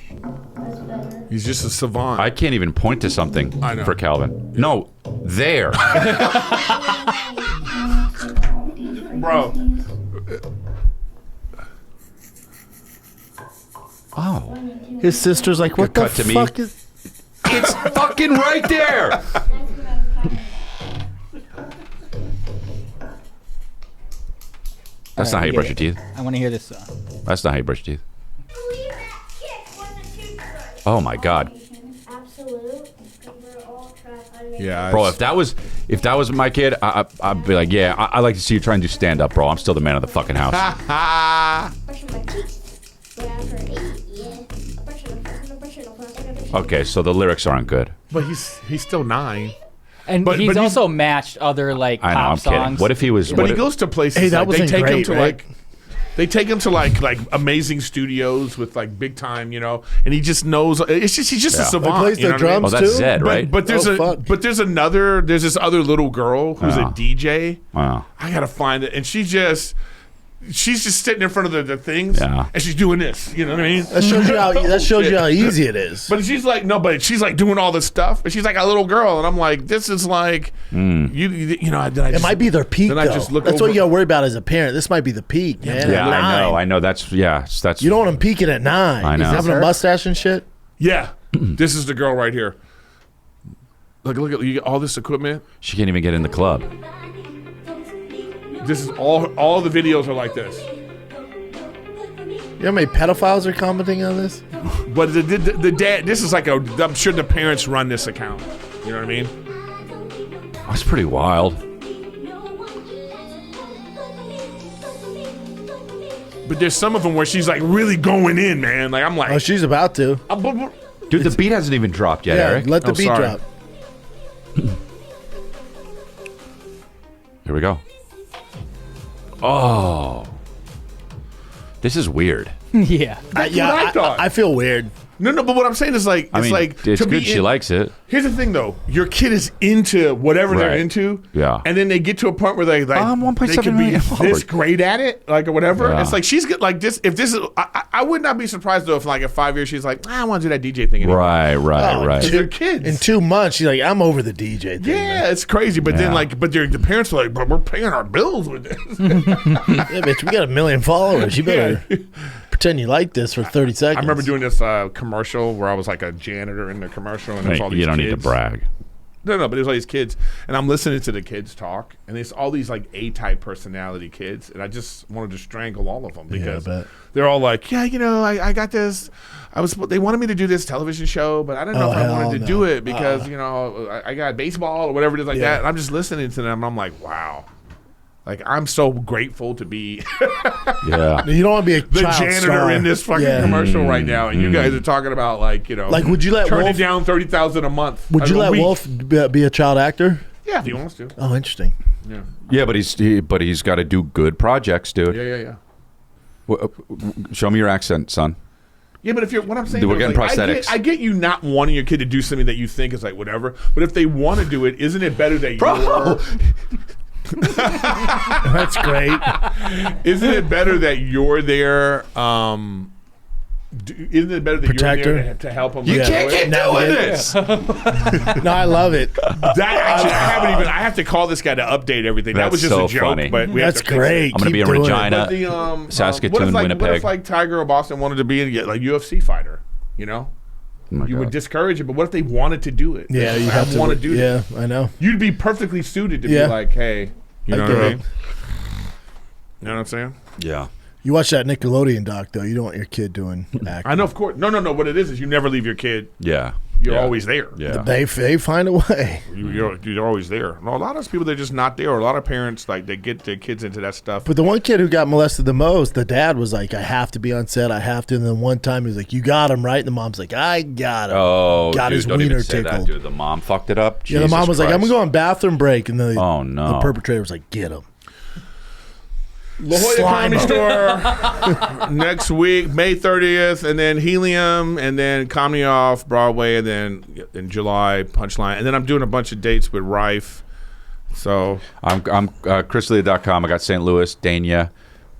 That's better. He's just a savant. I can't even point to something I know. for Calvin. No, there. Bro. Oh, His sister's like, what the Cut to me. fuck is... it's fucking right there. That's not how you brush your teeth. I want to hear this song. That's not how you brush your teeth. Believe that kick was a toothbrush. Oh my God, Absolute. We're all trash. Yeah. bro! If that was my kid, I'd be like, yeah, I like to see you try and do stand up, bro. I'm still the man of the fucking house. Brushing my teeth. Go down for 8. Yeah. Brushing. Okay, so the lyrics aren't good. But he's still 9. And But he's he's- also matched other like I know. pop I'm kidding. songs. What if he was? But what he if- goes to places. Hey, that like, they wasn't take him great, to right? They take him to like amazing studios with like big time, and he just knows. It's just he's just a Yeah. savant. He plays you know the what I mean? drums Oh, that's too. Zed, right? But there's fuck. there's this other little girl who's a Oh. DJ. Wow. I gotta find it, and she's just sitting in front of the things, Yeah. and she's doing this. You know what I mean? That shows you how easy it is. But she's like, no, but she's like doing all this stuff, and she's like a little girl, and I'm like, this is like, you know, It might be their peak, then I though. just look That's over- what you got to worry about as a parent. This might be the peak, man. Yeah, At I 9. know. That's You don't want him peaking at 9. I know. He's having a mustache and shit. Yeah, this is the girl right here. Look at you get all this equipment. She can't even get in the club. This is all the videos are like this. You know how many pedophiles are commenting on this? But the dad, this is like I'm sure the parents run this account. You know what I mean? That's pretty wild. But there's some of them where she's like really going in, man. Like I'm like, Oh, she's about to. Dude, the beat hasn't even dropped yet, Yeah, Eric. let the beat sorry. drop. Here we go. Oh. This is weird. Yeah. That's what I thought. I feel weird. No, but what I'm saying is like, I mean, like it's to be good she likes it. Here's the thing, though. Your kid is into whatever they're Right. into, Yeah. and then they get to a point where they like 1.7 they can be million this followers. great at it, like or whatever. Yeah. It's like she's get like this. If this is, I would not be surprised though if like in 5 years she's like, I want to do that DJ thing anymore. Right. Because they're kids. In 2 months, she's like, I'm over the DJ thing. Yeah, it's crazy. But then Yeah. like, but the parents are like, but we're paying our bills with this. Yeah, bitch, we got 1 million followers. You better pretend you like this for 30 seconds. I remember doing this commercial where I was like a janitor in the commercial, and there's all these You don't kids. need to brag. No, but there's all these kids, and I'm listening to the kids talk, and there's all these like A-type personality kids, and I just wanted to strangle all of them because bet. they're all like, yeah, you know, I got this. They wanted me to do this television show, but I didn't know if I wanted to do it because you know I got baseball or whatever it is like that. And I'm just listening to them, and I'm like, wow. Like, I'm so grateful to be Yeah. You don't want to be a the child janitor star. in this fucking Yeah. commercial right now, and you guys are talking about like, you know, Like, would you let turning Wolf- down $30,000 a month? Would you a let week. Wolf be a child actor? Yeah, if he wants to. Oh, interesting. Yeah, Yeah, but he's got to do good projects, dude. yeah. Show me your accent, son. Yeah, but if you're what I'm saying, We're though, is, getting like, prosthetics. I get you not wanting your kid to do something that you think is like whatever. But if they want to do it, isn't it better that Bro. That's great. isn't it better that you're there? Isn't it better that Protector? you're there to help them? You can't get doing this. No, I love it. That actually, I have to call this guy to update everything. That That's was just so a joke. funny. But we have That's to fix great. it. I'm going to be in Keep doing it. Regina, But the Saskatoon, what Winnipeg. if like Tiger or Boston wanted to be like UFC fighter? You know, Oh my you God. would discourage it. But what if they wanted to do it? Yeah, you have to want to do Yeah, this. I know. You'd be perfectly suited to Yeah. be like, hey, you know I what I get mean? You know what I'm saying? Yeah. You watch that Nickelodeon doc, though. You don't want your kid doing acting. I know, of course. No. What it is you never leave your kid. Yeah. You're Yeah. always there. Yeah. They find a way. You're always there. No, a lot of those people, they're just not there. Or a lot of parents, like, they get their kids into that stuff. But the one kid who got molested the most, the dad was like, I have to be on set. I have to. And then one time he was like, you got him, right? And the mom's like, I got him. Oh, got dude, his don't even wiener say tickled. that, dude. The mom fucked it up. Yeah, the mom Jesus was like, I'm Christ. going to go on bathroom break. And then Oh, no. the perpetrator was like, get him. La Jolla Slime Comedy Store next week, May 30th, and then Helium, and then Comedy Off Broadway, and then in July, Punchline. And then I'm doing a bunch of dates with Rife. So I'm chrisleah.com. I got St. Louis, Dania,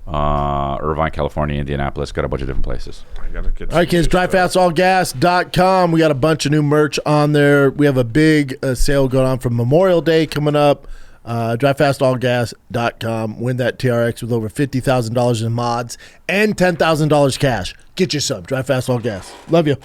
Irvine, California, Indianapolis. Got a bunch of different places. I gotta get All right, kids, drivefastallgas.com. We got a bunch of new merch on there. We have a big sale going on from Memorial Day coming up. Drivefastallgas.com. Win that TRX with over $50,000 in mods and $10,000 cash. Get you some. Drive Fast All Gas. Love you.